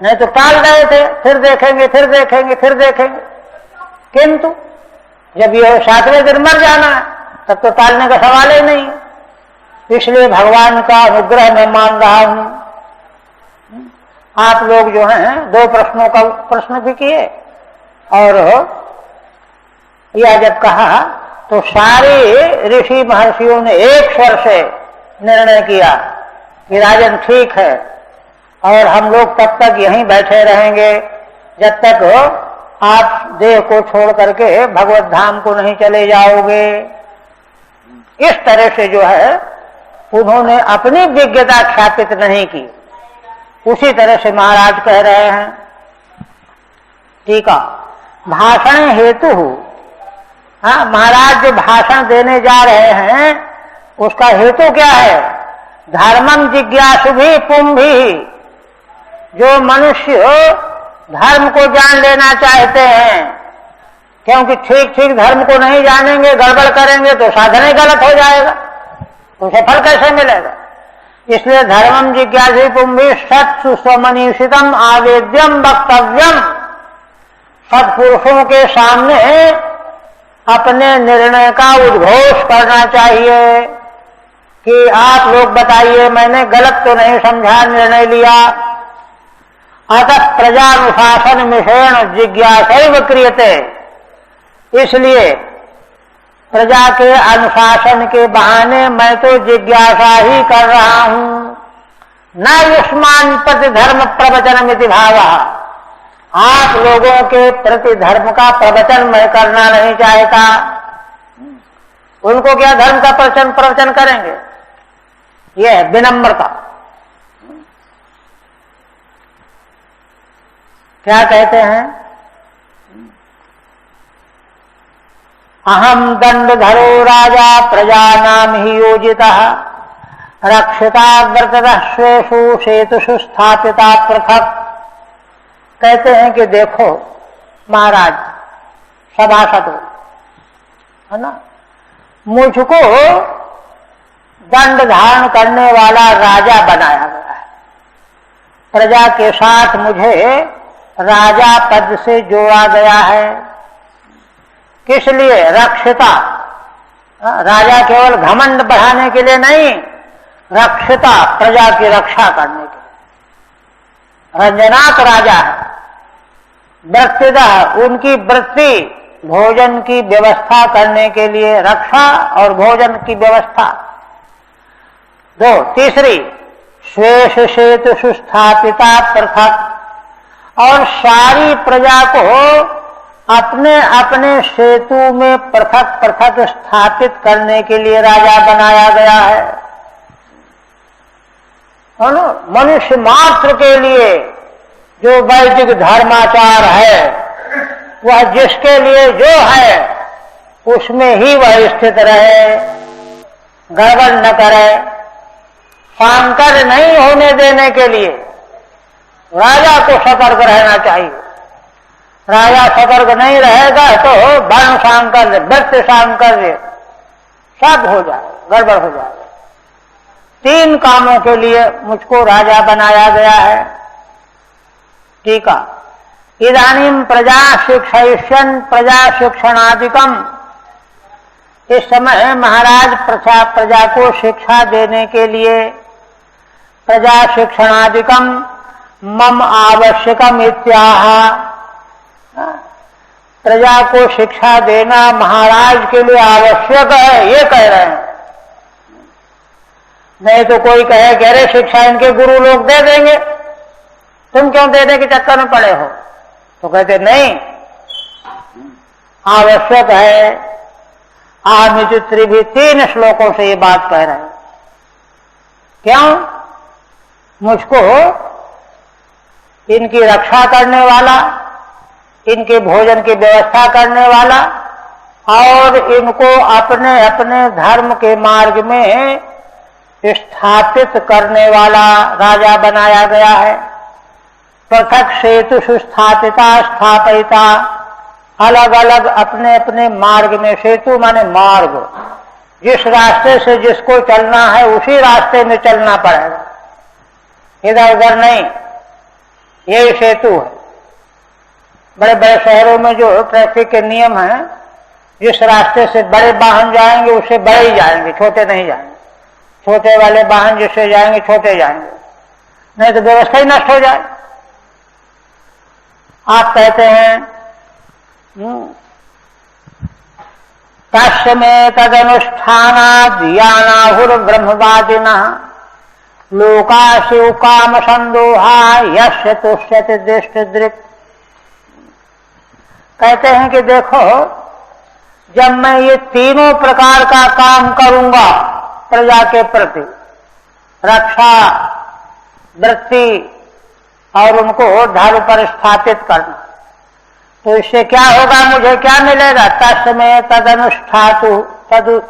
नहीं तो टाल रहे थे, फिर देखेंगे, फिर देखेंगे, फिर देखेंगे। किंतु जब ये 7वें दिन मर जाना है तब तो टालने का सवाल ही नहीं। इसलिए भगवान का अनुग्रह मैं मान रहा हूं। आप लोग जो हैं 2 प्रश्नों का प्रश्न भी किए, और यह जब कहा तो सारे ऋषि महर्षियों ने एक स्वर से निर्णय किया कि राजन ठीक है, और हम लोग तब तक यहीं बैठे रहेंगे जब तक आप देह को छोड़ करके भगवत धाम को नहीं चले जाओगे। इस तरह से जो है उन्होंने अपनी विज्ञता ख्यापित नहीं की। उसी तरह से महाराज कह रहे हैं, ठीक है, भाषण हेतु। हाँ, महाराज जो भाषण देने जा रहे हैं उसका हेतु क्या है? धर्मम जिज्ञासु भी पुंभी, जो मनुष्य धर्म को जान लेना चाहते हैं, क्योंकि ठीक ठीक धर्म को नहीं जानेंगे, गड़बड़ करेंगे तो साधन ही गलत हो जाएगा, तो उसे फल कैसे मिलेगा? इसलिए धर्मम जिज्ञासु पुंभी सत्सु स्वमनीषितम आवेद्यम वक्तव्यम, सत्पुरुषों के सामने अपने निर्णय का उद्घोष करना चाहिए कि आप लोग बताइए, मैंने गलत तो नहीं समझा, निर्णय लिया। अतः प्रजानुशासन मिषेण जिज्ञासैव क्रियते, इसलिए प्रजा के अनुशासन के बहाने मैं तो जिज्ञासा ही कर रहा हूं। न युष्मान प्रति धर्म प्रवचनमिति भावः, आप लोगों के प्रति धर्म का प्रवचन मैं करना नहीं चाहता। उनको क्या धर्म का प्रवचन करेंगे? यह है विनम्रता। क्या कहते हैं? अहम दंडधरो राजा प्रजानाम ही योजितः रक्षिता व्रततः स्वेषु सेतुषु स्थापिता पृथक। कहते हैं कि देखो महाराज, सभासदों, है ना, मुझको दंड धारण करने वाला राजा बनाया गया है। प्रजा के साथ मुझे राजा पद से जोड़ा गया है। किस लिए? रक्षिता, राजा केवल घमंड बढ़ाने के लिए नहीं, रक्षिता, प्रजा की रक्षा करने के लिए। रंजनाथ राजा है। वृत्तिदः, उनकी वृत्ति, भोजन की व्यवस्था करने के लिए रक्षा और भोजन की व्यवस्था। 2, तीसरी, श्वेष सेतु सुस्थापिता पृथक, और सारी प्रजा को अपने अपने सेतु में पृथक पृथक स्थापित करने के लिए राजा बनाया गया है। मनुष्य मात्र के लिए जो वैदिक धर्माचार है वह जिसके लिए जो है उसमें ही वह स्थित रहे, गड़बड़ न करे। सांकर नहीं होने देने के लिए राजा को सतर्क रहना चाहिए। राजा सतर्क नहीं रहेगा तो वर्ण सांकर्य, वृत्ति सांकर्य सब हो जाए, गड़बड़ हो जाए। 3 कामों के लिए मुझको राजा बनाया गया है। ठीक है। इदानीम प्रजा शिक्षयिष्यन् प्रजा शिक्षणादिकम। इस समय महाराज प्रजा को शिक्षा देने के लिए प्रजा शिक्षणादिकम मम आवश्यकम इत्याह। प्रजा को शिक्षा देना महाराज के लिए आवश्यक है, ये कह रहे हैं। नहीं तो कोई कहे कि अरे शिक्षा इनके गुरु लोग दे देंगे, तुम क्यों देने के चक्कर में पड़े हो? तो कहते नहीं, आवश्यक है। आमित्री भी 3 श्लोकों से ये बात कह रहे हैं। क्यों? मुझको इनकी रक्षा करने वाला, इनके भोजन की व्यवस्था करने वाला और इनको अपने अपने धर्म के मार्ग में स्थापित करने वाला राजा बनाया गया है। पृथक सेतु सुस्थापिता स्थापिता, अलग अलग अपने अपने मार्ग में। सेतु माने मार्ग, जिस रास्ते से जिसको चलना है उसी रास्ते में चलना पड़ेगा, इधर उधर नहीं। यही सेतु है। बड़े बड़े शहरों में जो ट्रैफिक के नियम हैं, जिस रास्ते से बड़े वाहन जाएंगे उससे बड़े ही जाएंगे, छोटे नहीं जाएंगे। छोटे वाले वाहन जिससे जाएंगे छोटे जाएंगे, नहीं तो व्यवस्था ही नष्ट हो जाए। आप कहते हैं तस्य में तदनुष्ठानाद् यानाहुर ब्रह्मवादिनः लोकाशु काम संदोहा यस्य तुष्यति दृष्टदृक्। कहते हैं कि देखो, जब मैं ये तीनों प्रकार का काम करूंगा प्रजा के प्रति, रक्षा, वृत्ति और उनको धर्म पर स्थापित करना, तो इससे क्या होगा, मुझे क्या मिलेगा? तस्मै तदनुष्ठातु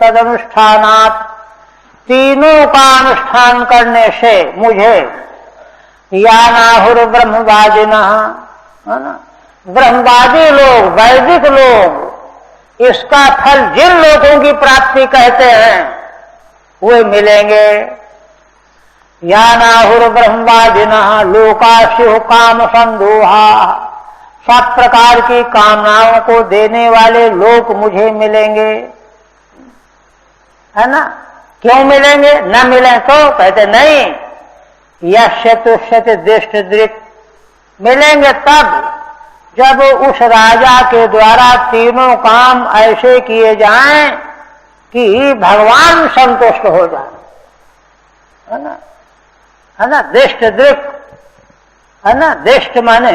तदनुष्ठानात्, तीनों का अनुष्ठान करने से मुझे यानाहुर ब्रह्मवादिनः, ब्रह्मवादी लोग, वैदिक लोग, इसका फल जिन लोगों की प्राप्ति कहते हैं वे मिलेंगे। यानाहुर ब्रह्मवादिनः लोकास्युः काम संदोहा, सब प्रकार की कामनाओं को देने वाले लोग मुझे मिलेंगे, है ना? क्यों मिलेंगे? न मिले तो कहते नहीं, यस्य तुष्यति दृष्टदृक्, मिलेंगे तब जब उस राजा के द्वारा तीनों काम ऐसे किए जाएं कि भगवान संतुष्ट हो जाए, है ना? है ना? दृष्टदृक्, है ना? दृष्ट माने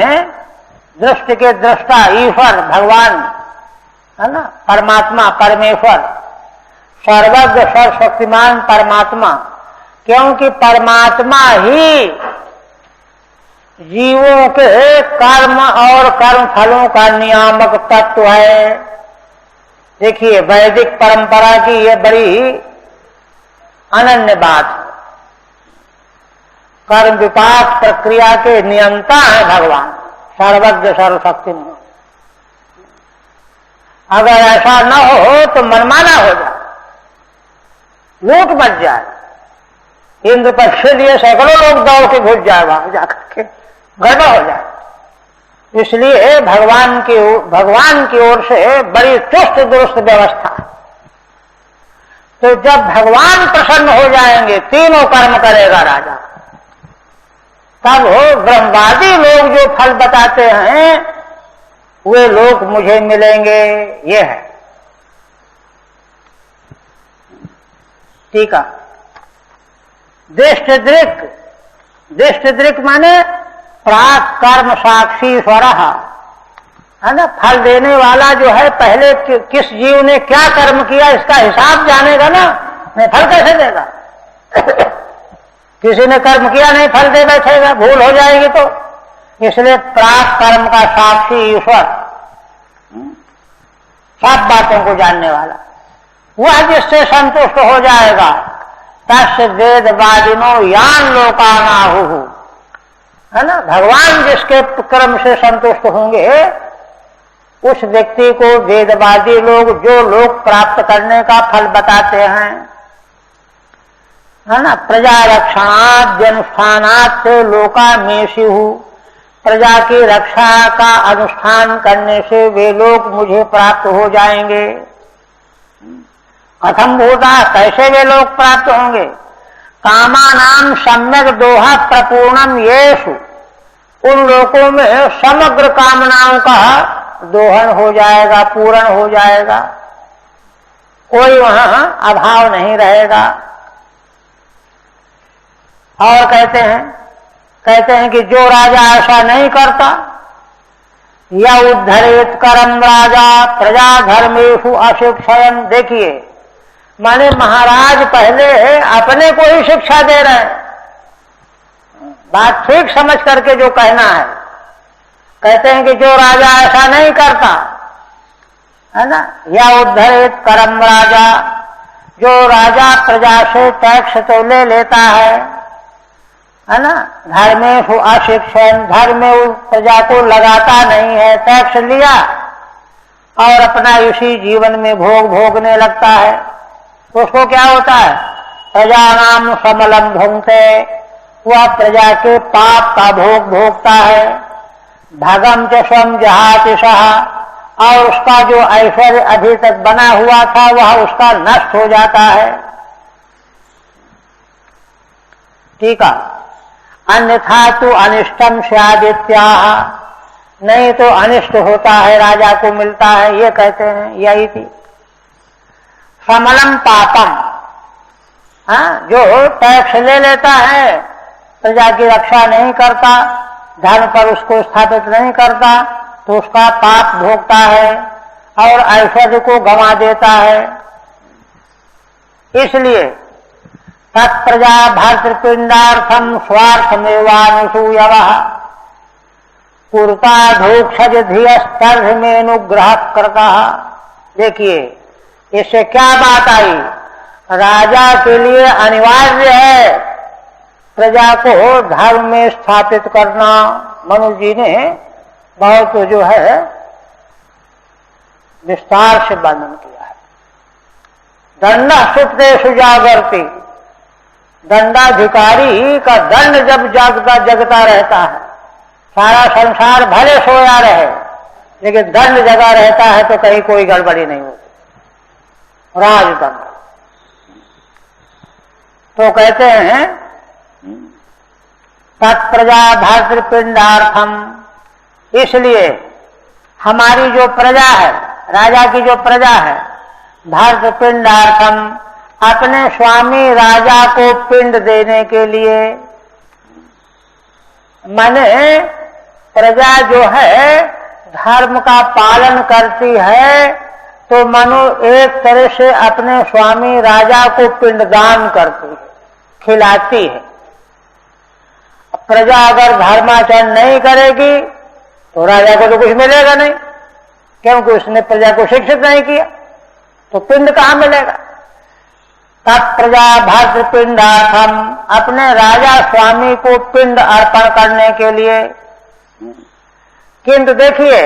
दृष्टि के दृष्टा, ईश्वर, भगवान, है ना? परमात्मा, परमेश्वर, सर्वज्ञ सर्वशक्तिमान परमात्मा। क्योंकि परमात्मा ही जीवों के कर्म और कर्म फलों का नियामक तत्व है। देखिए, वैदिक परंपरा की यह बड़ी अनन्य बात है। कर्म विपाक प्रक्रिया के नियंता है भगवान, सर्वज्ञ सर्वशक्तिमान। अगर ऐसा न हो तो मनमाना हो जाए, लूट मच जाए, इंद्र पर से लिए सैकड़ों लोग दौड़ के घुस जाए, वहां जाकर के गड़बड़ हो जाए। इसलिए भगवान की ओर से बड़ी चुस्त दुरुस्त व्यवस्था। तो जब भगवान प्रसन्न हो जाएंगे, तीनों कर्म करेगा राजा, तब ब्रह्मवादी लोग जो फल बताते हैं वे लोग मुझे मिलेंगे। ये है। ठीक है। दृष्टदृक्, दृष्टदृक् माने प्राक कर्म साक्षी स्वर, है ना? फल देने वाला जो है, पहले किस जीव ने क्या कर्म किया इसका हिसाब जानेगा ना, नहीं फल कैसे देगा? किसी ने कर्म किया नहीं फल दे बैठेगा, भूल हो जाएगी। तो इसलिए प्राक कर्म का साक्षी ईश्वर, सब बातों को जानने वाला, वह जिससे संतुष्ट हो जाएगा, तस्य वेदवादिनो यान लोकानाहु, है ना। भगवान जिसके क्रम से संतुष्ट होंगे उस व्यक्ति को वेदवादी लोग जो लोक प्राप्त करने का फल बताते हैं, है ना। प्रजा रक्षणात् अनुष्ठानात् से लोकामेषु, प्रजा की रक्षा का अनुष्ठान करने से वे लोग मुझे प्राप्त हो जाएंगे। कथम भूता, कैसे वे लोग प्राप्त होंगे। कामानाम सम्यक दोहा प्रपूर्णम येषु, उन लोगों में समग्र कामनाओं का दोहन हो जाएगा, पूर्ण हो जाएगा, कोई वहां अभाव नहीं रहेगा। और कहते हैं कि जो राजा ऐसा नहीं करता, या उद्धरेत करम राजा प्रजा धर्मेषु अशिक्षयन्, देखिए माने महाराज पहले अपने को ही शिक्षा दे रहे हैं, बात ठीक समझ करके जो कहना है। कहते हैं कि जो राजा ऐसा नहीं करता, है ना, या उद्धरेत करम राजा, जो राजा प्रजा से टैक्स तो ले लेता है ना, धर्मेषु अशिक्षयन्, धर्म में उस प्रजा को लगाता नहीं है, टैक्स लिया और अपना इसी जीवन में भोगने लगता है, तो उसको क्या होता है, प्रजानाम समलम भुंक्ते, वह प्रजा के पाप का भोग भोगता है। भगम च स्वम जहाति सहा, और उसका जो ऐश्वर्य अभी तक बना हुआ था वह उसका नष्ट हो जाता है। ठीक है, अन्यथा तो अनिष्टम स्यादित्याह, नहीं तो अनिष्ट होता है, राजा को मिलता है, ये कहते हैं। यही थी समलम पापम, जो टैक्स ले लेता है, प्रजा की रक्षा नहीं करता, धर्म पर उसको स्थापित नहीं करता, तो उसका पाप भोगता है और ऐश्वर्य को गंवा देता है। इसलिए तत्प्रजा भर्तृपिंडार्थम स्वार्थमेवानुसूयवः कुर्ता धोक्षज धियस्तर्धमेनुग्रह कृतः। देखिए इससे क्या बात आई, राजा के लिए अनिवार्य है प्रजा को धर्म में स्थापित करना। मनु जी ने बहुत जो है विस्तार से वर्णन किया है। दंड सुप्तेषु जागर्ति, दंडाधिकारी का दंड जब जगता रहता है, सारा संसार भले सोया रहे लेकिन दंड जगा रहता है तो कहीं कोई गड़बड़ी नहीं होती, राजदंड। तो कहते हैं तत्प्रजा भर्तृपिंडार्थम, इसलिए हमारी जो प्रजा है, राजा की जो प्रजा है, भर्तृपिंडार्थम, अपने स्वामी राजा को पिंड देने के लिए, माने प्रजा जो है धर्म का पालन करती है तो मनु एक तरह से अपने स्वामी राजा को पिंडदान करती है, खिलाती है। प्रजा अगर धर्माचरण नहीं करेगी तो राजा को तो कुछ मिलेगा नहीं, क्योंकि उसने प्रजा को शिक्षित नहीं किया, तो पिंड कहां मिलेगा। तत्प्रजा भर्तृपिंडार्थम, अपने राजा स्वामी को पिंड अर्पण करने के लिए। किंतु देखिए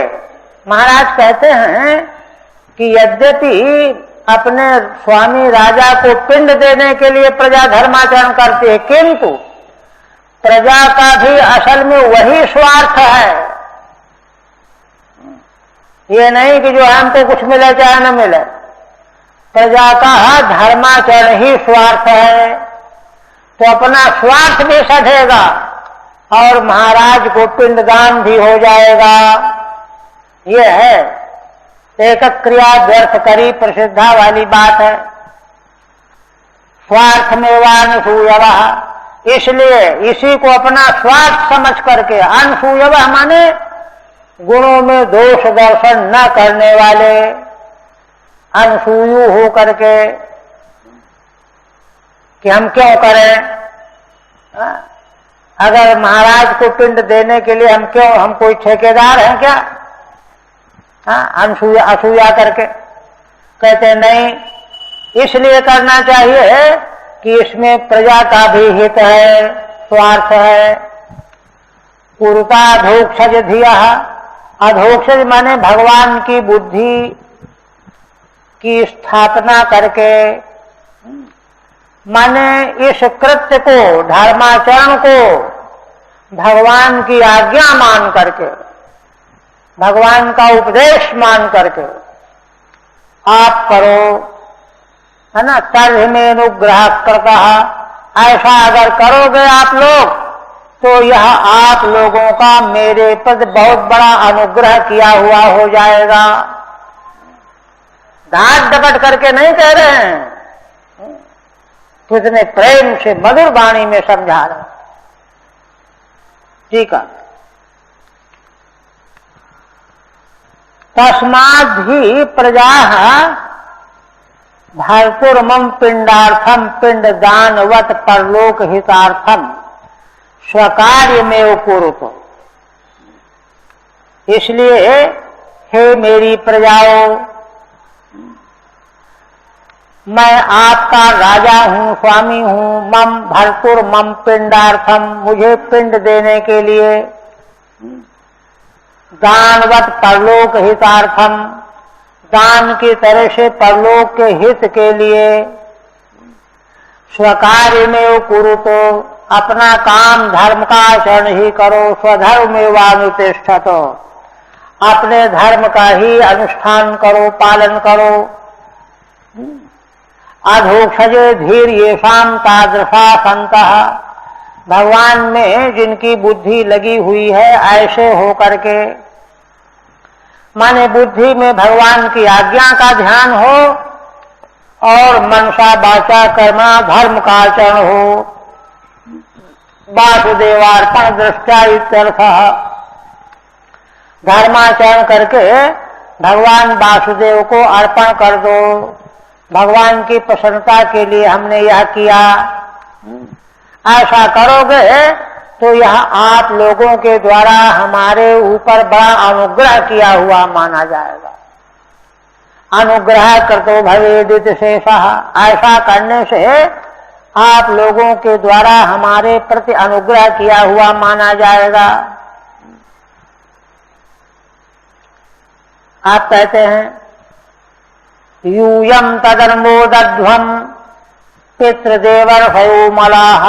महाराज कहते हैं कि यद्यपि अपने स्वामी राजा को पिंड देने के लिए प्रजा धर्माचरण करती है, किंतु प्रजा का भी असल में वही स्वार्थ है। ये नहीं कि जो हमको कुछ मिले चाहे न मिले, प्रजा का धर्माचरण ही स्वार्थ है, तो अपना स्वार्थ भी सधेगा और महाराज को पिंडदान भी हो जाएगा। ये है एक क्रिया व्यर्थ करी प्रसिद्धा वाली बात है। स्वार्थ में वानसूयवः, इसलिए इसी को अपना स्वार्थ समझ करके, अनसूयवः माने गुणों में दोष दर्शन न करने वाले, अनसूयु हो करके कि हम क्यों करें, अगर महाराज को पिंड देने के लिए हम कोई ठेकेदार हैं क्या, असूया करके। कहते नहीं, इसलिए करना चाहिए कि इसमें प्रजा का भी हित है, स्वार्थ है। पूर्वता अधोक्षज धिया, अधोक्षज माने भगवान की बुद्धि की स्थापना करके, माने इस कृत्य को, धर्माचरण को भगवान की आज्ञा मान करके, भगवान का उपदेश मान करके आप करो, है ना। तर्हि में अनुग्रह करता, ऐसा अगर करोगे आप लोग तो यह आप लोगों का मेरे पर बहुत बड़ा अनुग्रह किया हुआ हो जाएगा। डांट डपट करके नहीं कह रहे हैं, कितने प्रेम से मधुर वाणी में समझा रहे। ठीक है। तस्माद् ही प्रजा भर्तुर्मम पिंडार्थम पिंड दानवत परलोक हितार्थम स्वकार्य में कुरुतो। इसलिए हे मेरी प्रजाओं, मैं आपका राजा हूं, स्वामी हूं। मम भर्तुर मम पिंडार्थम, मुझे पिंड देने के लिए। दानवत परलोक हितार्थम, दान की तरह से परलोक के हित के लिए। स्वकार्य में कुरुतो, अपना काम धर्म का आचरण ही करो। स्वधर्म में वानुतिष्ठतो, अपने धर्म का ही अनुष्ठान करो, पालन करो। अधोक्षजे धीर येषाम तादृशा संतः, भगवान में जिनकी बुद्धि लगी हुई है ऐसे हो करके, माने बुद्धि में भगवान की आज्ञा का ध्यान हो और मनसा वाचा कर्मा धर्म का आचरण हो। वासुदेवार्पण दृष्टा इत्यर्थः, धर्माचरण करके भगवान वासुदेव को अर्पण कर दो। भगवान की प्रसन्नता के लिए हमने यह किया। ऐसा करोगे तो यह आप लोगों के द्वारा हमारे ऊपर बड़ा अनुग्रह किया हुआ माना जाएगा। अनुग्रह कर तो भवेदित शेषः, ऐसा करने से आप लोगों के द्वारा हमारे प्रति अनुग्रह किया हुआ माना जाएगा। आप कहते हैं यूयम तदन्मोदध्वम पितृदेवर्षयो मलाः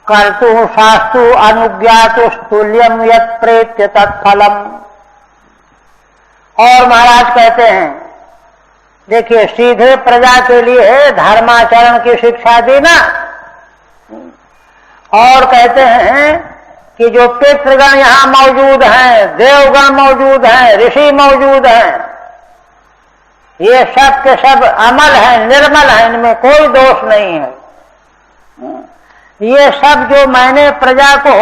कर्तु शास्तु अनुज्ञातुस्तुल्यम यत् प्रेत्य तत्फलम। और महाराज कहते हैं, देखिए सीधे प्रजा के लिए धर्माचरण की शिक्षा दी ना, और कहते हैं कि जो पितृगण यहाँ मौजूद हैं, देवगण मौजूद हैं, ऋषि मौजूद हैं, ये सब के सब अमल है, निर्मल है, इनमें कोई दोष नहीं है। ये सब जो मैंने प्रजा को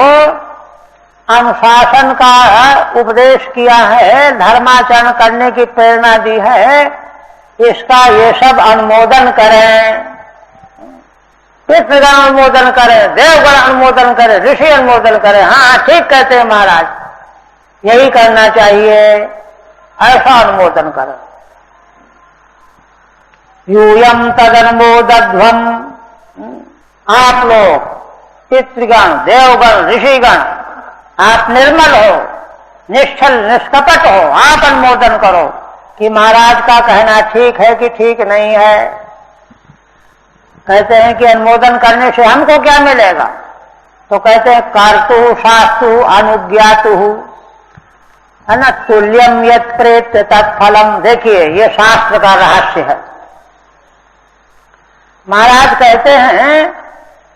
अनुशासन का उपदेश किया है, धर्माचरण करने की प्रेरणा दी है, इसका ये सब अनुमोदन करें। पितृगण अनुमोदन करें, देवगण अनुमोदन करें, ऋषि अनुमोदन करें। हाँ ठीक कहते हैं महाराज, यही करना चाहिए, ऐसा अनुमोदन करें। यूयम तदनुमोदध्वम, आप लोग पितृगण देवगण ऋषिगण आप निर्मल हो, निश्चल निष्कपट हो, आप अनुमोदन करो कि महाराज का कहना ठीक है कि ठीक नहीं है। कहते हैं कि अनुमोदन करने से हमको क्या मिलेगा, तो कहते हैं कर्तु शास्तु अनुज्ञातु, है ना, तुल्यम यत् प्रेत्य तत्फलम। देखिए ये शास्त्र का रहस्य है। महाराज कहते हैं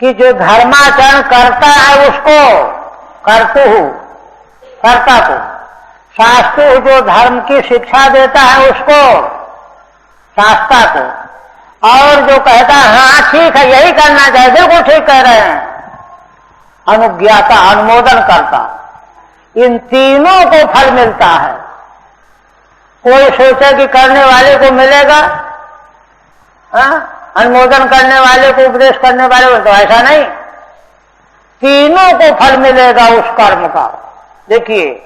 कि जो धर्माचरण करता है उसको कर्तु, कर्ता को, शास्त्रु जो धर्म की शिक्षा देता है उसको, शास्त्रा को, और जो कहता है हाँ ठीक है यही करना चाहिए, बिल्कुल ठीक कह रहे हैं, अनुज्ञाता अनुमोदन करता, इन तीनों को फल मिलता है। कोई सोचे कि करने वाले को मिलेगा, अनुमोदन करने वाले को, उपदेश करने वाले को, तो ऐसा नहीं, तीनों को फल मिलेगा उस कर्म का। देखिए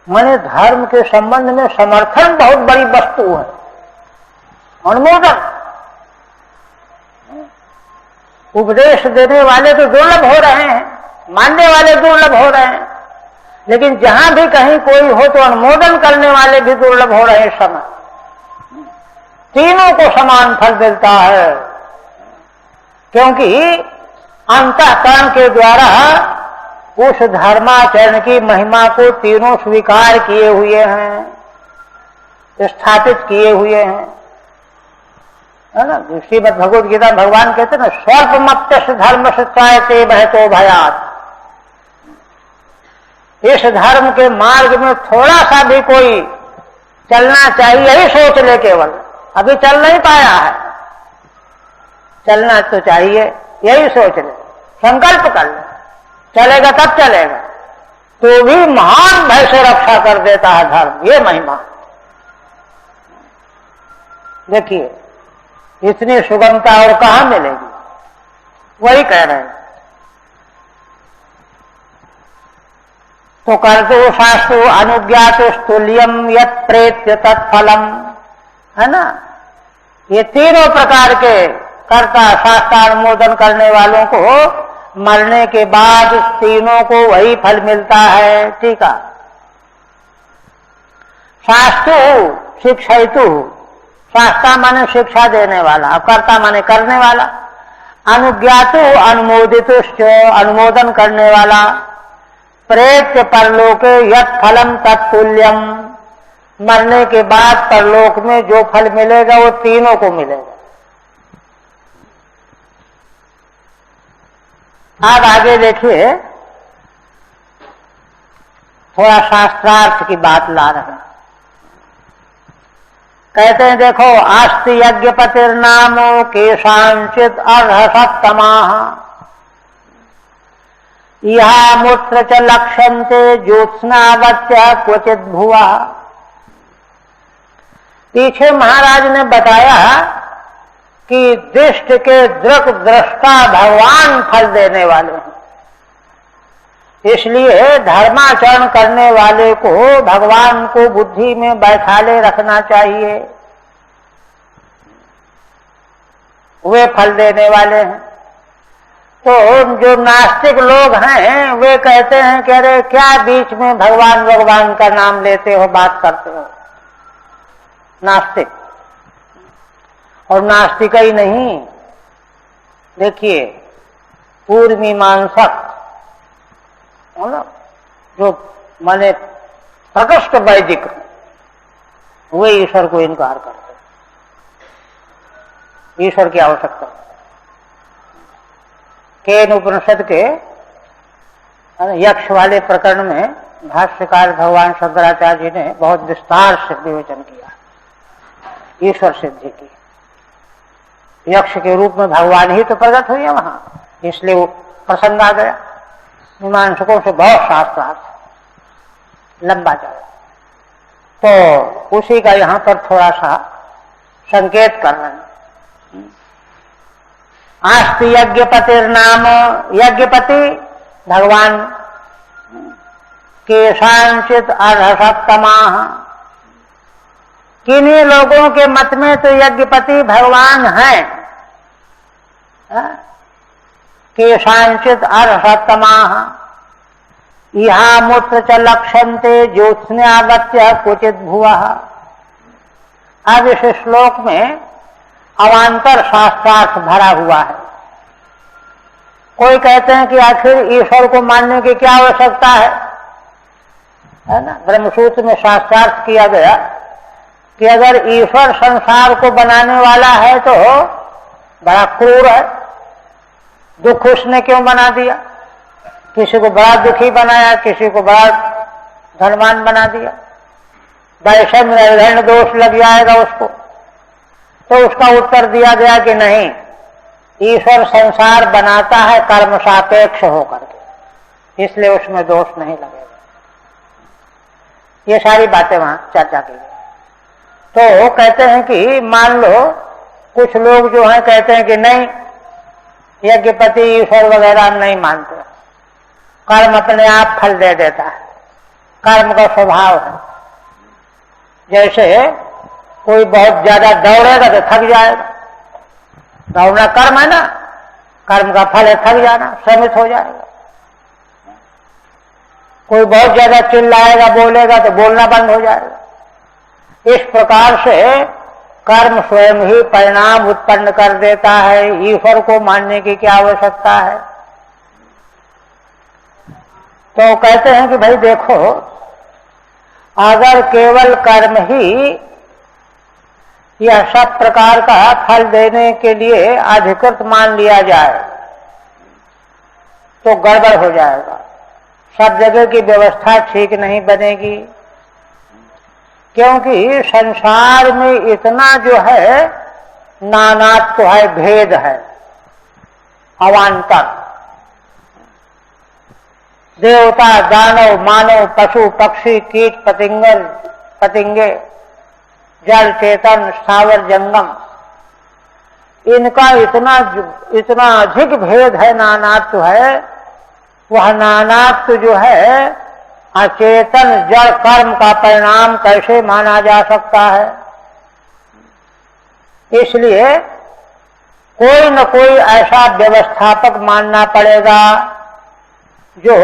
माने धर्म के संबंध में समर्थन बहुत बड़ी वस्तु है। अनुमोदन। उपदेश देने वाले तो दुर्लभ हो रहे हैं, मानने वाले दुर्लभ हो रहे हैं, लेकिन जहां भी कहीं कोई हो तो अनुमोदन करने वाले भी दुर्लभ हो रहे हैं। समय तीनों को समान फल मिलता है, क्योंकि अंतःकरण के द्वारा उस धर्माचरण की महिमा को तीनों स्वीकार किए हुए हैं, स्थापित किए हुए हैं, है ना। श्रीमद् भगवद गीता भगवान कहते हैं ना, स्वल्पमप्यस्य धर्म से त्रायते भयतो भयात्। इस धर्म के मार्ग में थोड़ा सा भी कोई चलना चाहिए, यही सोच ले केवल। अभी चल नहीं पाया है, चलना तो चाहिए, यही सोच ले, संकल्प कर ले, चलेगा तब चलेगा, तो भी महान भय से रक्षा कर देता है धर्म। ये महिमा देखिए, इतनी सुगमता और कहां मिलेगी। वही कह रहे हैं। तो कर्तु शास्त्रु अनुज्ञात तुल्यम यत् प्रेत्य तत्फलम, है ना। ये तीनों प्रकार के कर्ता शास्त्रानुमोदन करने वालों को मरने के बाद तीनों को वही फल मिलता है। ठीक है। शास्त्रु शिक्षयितु, शास्त्रा माने शिक्षा देने वाला, कर्ता माने करने वाला, अनुज्ञातु अनुमोदितुश्च अनुमोदन करने वाला, प्रेत्य परलोके यत् फलम तत्तुल्यम, मरने के बाद परलोक में जो फल मिलेगा वो तीनों को मिलेगा। आप आगे देखिए, थोड़ा शास्त्रार्थ की बात ला रहे हैं। कहते हैं देखो, आस्ति यज्ञपतिर्नामो केषांचित् अर्हसत्तमाः, इहा मूत्र च लक्ष्यन्ते ज्योत्स्नावत्य क्वचित् भुवः। पीछे महाराज ने बताया कि दृष्ट के दृक दृष्टा भगवान फल देने वाले हैं, इसलिए धर्माचरण करने वाले को भगवान को बुद्धि में बैठाले रखना चाहिए, वे फल देने वाले हैं। तो जो नास्तिक लोग हैं वे कहते हैं कि अरे क्या बीच में भगवान भगवान का नाम लेते हो, बात करते हो। नास्तिक, और नास्तिक ही नहीं, देखिए पूर्व मीमांसक, जो माने प्रकृष्ट वैदिक, वे ईश्वर को इनकार करते, ईश्वर की आवश्यकता। केन उपनिषद के यक्ष वाले प्रकरण में भाष्यकार भगवान शंकराचार्य जी ने बहुत विस्तार से विवेचन किया ईश्वर सिद्धि की। यक्ष के रूप में भगवान ही तो प्रकट हुए वहां, इसलिए वो प्रसंग आ गया। मीमांसकों से बहुत शास्त्रार्थ लंबा चला, तो उसी का यहां पर थोड़ा सा संकेत कर रहे हैं। आस्ति यज्ञपतिर्नाम, यज्ञपति भगवान, केषांचित् अर्हसत्तमाः, किन्हीं लोगों के मत में तो यज्ञपति भगवान हैं, केषांचित् अर्हसत्तमाः, इहा मूत्र च लक्ष्यन्ते ज्योत्स्नावत्य क्वचित् भुवः। अब इस श्लोक में अवान्तर शास्त्रार्थ भरा हुआ है। कोई कहते हैं कि आखिर ईश्वर को मानने की क्या आवश्यकता है ना। ब्रह्मसूत्र में शास्त्रार्थ किया गया कि अगर ईश्वर संसार को बनाने वाला है तो बड़ा क्रूर है, दुख उसने क्यों बना दिया। किसी को बड़ा दुखी बनाया, किसी को बड़ा धनवान बना दिया, वैषम्य दोष लग जाएगा उसको। तो उसका उत्तर दिया गया कि नहीं, ईश्वर संसार बनाता है कर्म सापेक्ष होकर के, इसलिए उसमें दोष नहीं लगेगा। ये सारी बातें वहां चर्चा की गई। तो कहते हैं कि मान लो कुछ लोग जो हैं कहते हैं कि नहीं, यज्ञपति ईश्वर वगैरह नहीं मानते, कर्म अपने आप फल दे देता है, कर्म का स्वभाव है। जैसे कोई बहुत ज्यादा दौड़ेगा तो थक जाएगा, दौड़ना कर्म है ना, कर्म का फल है थक जाना, श्रमित हो जाएगा। कोई बहुत ज्यादा चिल्लाएगा बोलेगा तो बोलना बंद हो जाएगा। इस प्रकार से कर्म स्वयं ही परिणाम उत्पन्न कर देता है, ईश्वर को मानने की क्या आवश्यकता है। तो कहते हैं कि भाई देखो, अगर केवल कर्म ही यह सब प्रकार का फल देने के लिए अधिकृत मान लिया जाए तो गड़बड़ हो जाएगा, सब जगह की व्यवस्था ठीक नहीं बनेगी। क्योंकि संसार में इतना जो है नानात्व है, भेद है, अवान्तर, देवता, दानव, मानव, पशु, पक्षी, कीट, पतिंगे, जल, चेतन, स्थावर, जंगम, इनका इतना अधिक भेद है, नानात्व है। वह नानात्व जो है अचेतन जड़ कर्म का परिणाम कैसे माना जा सकता है। इसलिए कोई न कोई ऐसा व्यवस्थापक मानना पड़ेगा जो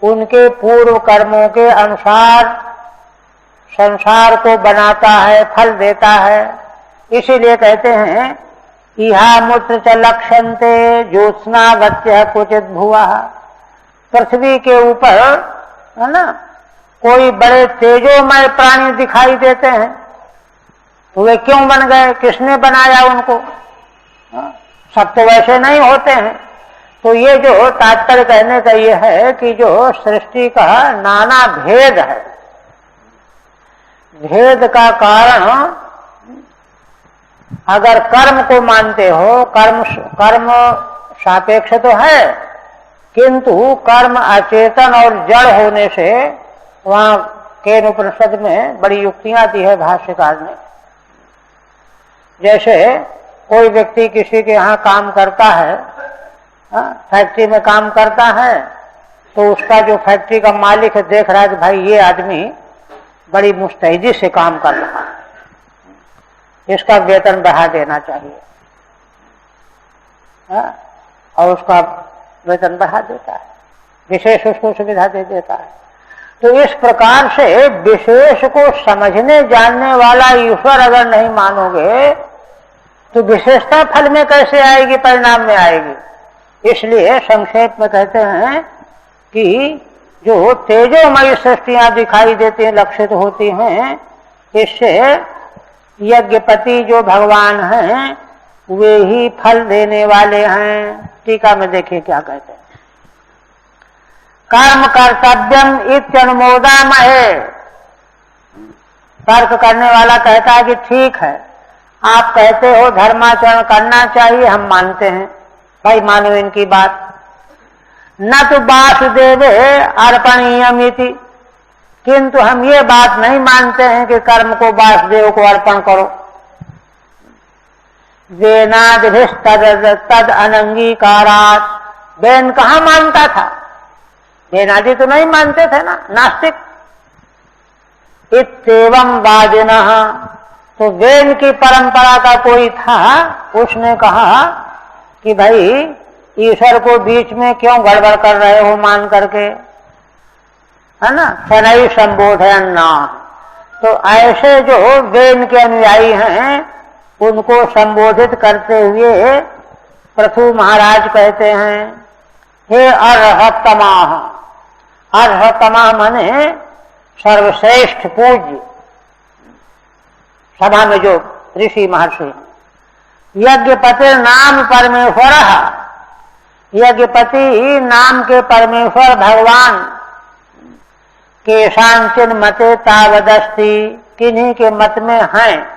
उनके पूर्व कर्मों के अनुसार संसार को बनाता है, फल देता है। इसीलिए कहते हैं इहा मूत्र च लक्ष्यन्ते ज्योत्स्नावत्य क्वचित भुवः। पृथ्वी के ऊपर है ना कोई बड़े तेजोमय प्राणी दिखाई देते हैं, तो वे क्यों बन गए, किसने बनाया उनको? सब तो वैसे नहीं होते हैं। तो ये जो तात्पर्य कहने का ये है कि जो सृष्टि का नाना भेद है, भेद का कारण अगर कर्म को मानते हो, कर्म सापेक्ष तो है, किंतु कर्म अचेतन और जड़ होने से वहां केन उपनिषद में बड़ी युक्तियां दी है भाष्यकार ने। जैसे कोई व्यक्ति किसी के यहाँ काम करता है, फैक्ट्री में काम करता है, तो उसका जो फैक्ट्री का मालिक है देख रहा है कि भाई ये आदमी बड़ी मुस्तैदी से काम कर रहा है, इसका वेतन बढ़ा देना चाहिए, और उसका वेतन बढ़ा देता है, विशेष उसको सुविधा दे देता है। तो इस प्रकार से विशेष को समझने जानने वाला ईश्वर अगर नहीं मानोगे तो विशेषता फल में कैसे आएगी, परिणाम में आएगी। इसलिए संक्षेप में कहते हैं कि जो तेजोमयी सृष्टियां दिखाई देती हैं, लक्षित होती हैं, इससे यज्ञपति जो भगवान हैं वे ही फल देने वाले हैं। टीका में देखिए क्या कहते हैं, कर्म कर्तव्यम इत्यनुमोदामहे। तर्क करने वाला कहता है कि ठीक है, आप कहते हो धर्माचरण करना चाहिए, हम मानते हैं, भाई मानो इनकी बात। न तो वासुदेवे अर्पणीयमिति, किंतु हम ये बात नहीं मानते हैं कि कर्म को वासुदेव को अर्पण करो। वेनादिभिस्तद अनंगीकारात्, वेन कहाँ मानता था, वेनादि तो नहीं मानते थे ना, नास्तिक। इत्येवं वादिनः, तो वेन की परंपरा का कोई था, उसने कहा कि भाई ईश्वर को बीच में क्यों गड़बड़ कर रहे हो मान करके, है ना, शनै संबोधयन्ना। तो ऐसे जो वेन के अनुयायी हैं उनको संबोधित करते हुए पृथु महाराज कहते हैं, हे अर्हतमाः। अर्हतमाः माने सर्वश्रेष्ठ पूज्य, सभा में जो ऋषि महर्षि। यज्ञपति नाम परमेश्वर, यज्ञपति नाम के परमेश्वर भगवान के शांचिन मते तावदस्ति, किन्हीं के मत में हैं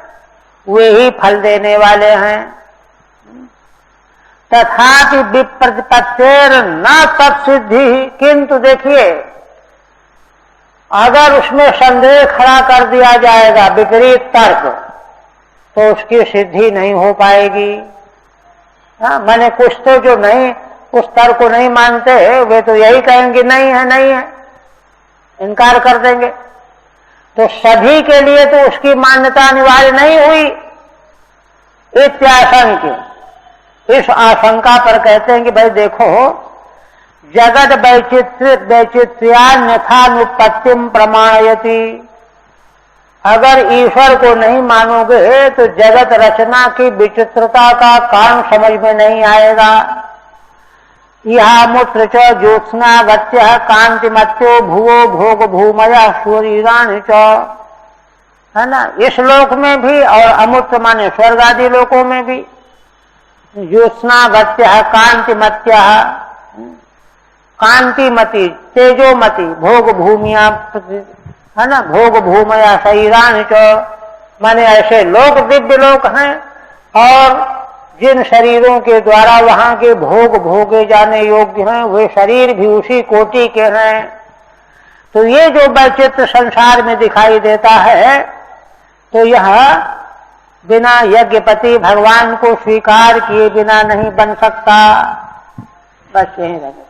वे ही फल देने वाले हैं। तथापि विप्रतिपत्तेर न तत्सिद्धि, किंतु देखिए अगर उसमें संदेह खड़ा कर दिया जाएगा, विपरीत तर्क, तो उसकी सिद्धि नहीं हो पाएगी। मैंने कुछ तो जो नहीं उस तर्क को नहीं मानते वे तो यही कहेंगे नहीं है, नहीं है, इनकार कर देंगे। तो सभी के लिए तो उसकी मान्यता अनिवार्य नहीं हुई। इत्याशंक, इस आशंका पर कहते हैं कि भाई देखो, जगत वैचित्र्यान्यथानुपत्तिम प्रमाणयति, अगर ईश्वर को नहीं मानोगे तो जगत रचना की विचित्रता का कारण समझ में नहीं आएगा। यह मूत्र च ज्योत्स्ना गत्य कांतिमत्यो भुवो भोग भूमय शरीराणि च, है ना, इस लोक में भी और अमूर्त माने स्वर्ग आदि लोकों में भी। ज्योत्स्ना गत्य कांतिमत्य, कांतिमती तेजोमती भोग भूमिया, है ना, भोग भूमया शरीराणि च, माने ऐसे लोक दिव्य लोक हैं और जिन शरीरों के द्वारा वहां के भोग भोगे जाने योग्य हैं वे शरीर भी उसी कोटि के हैं। तो ये जो वैचित्र संसार में दिखाई देता है, तो यह बिना यज्ञपति भगवान को स्वीकार किए बिना नहीं बन सकता। बस यही रहे।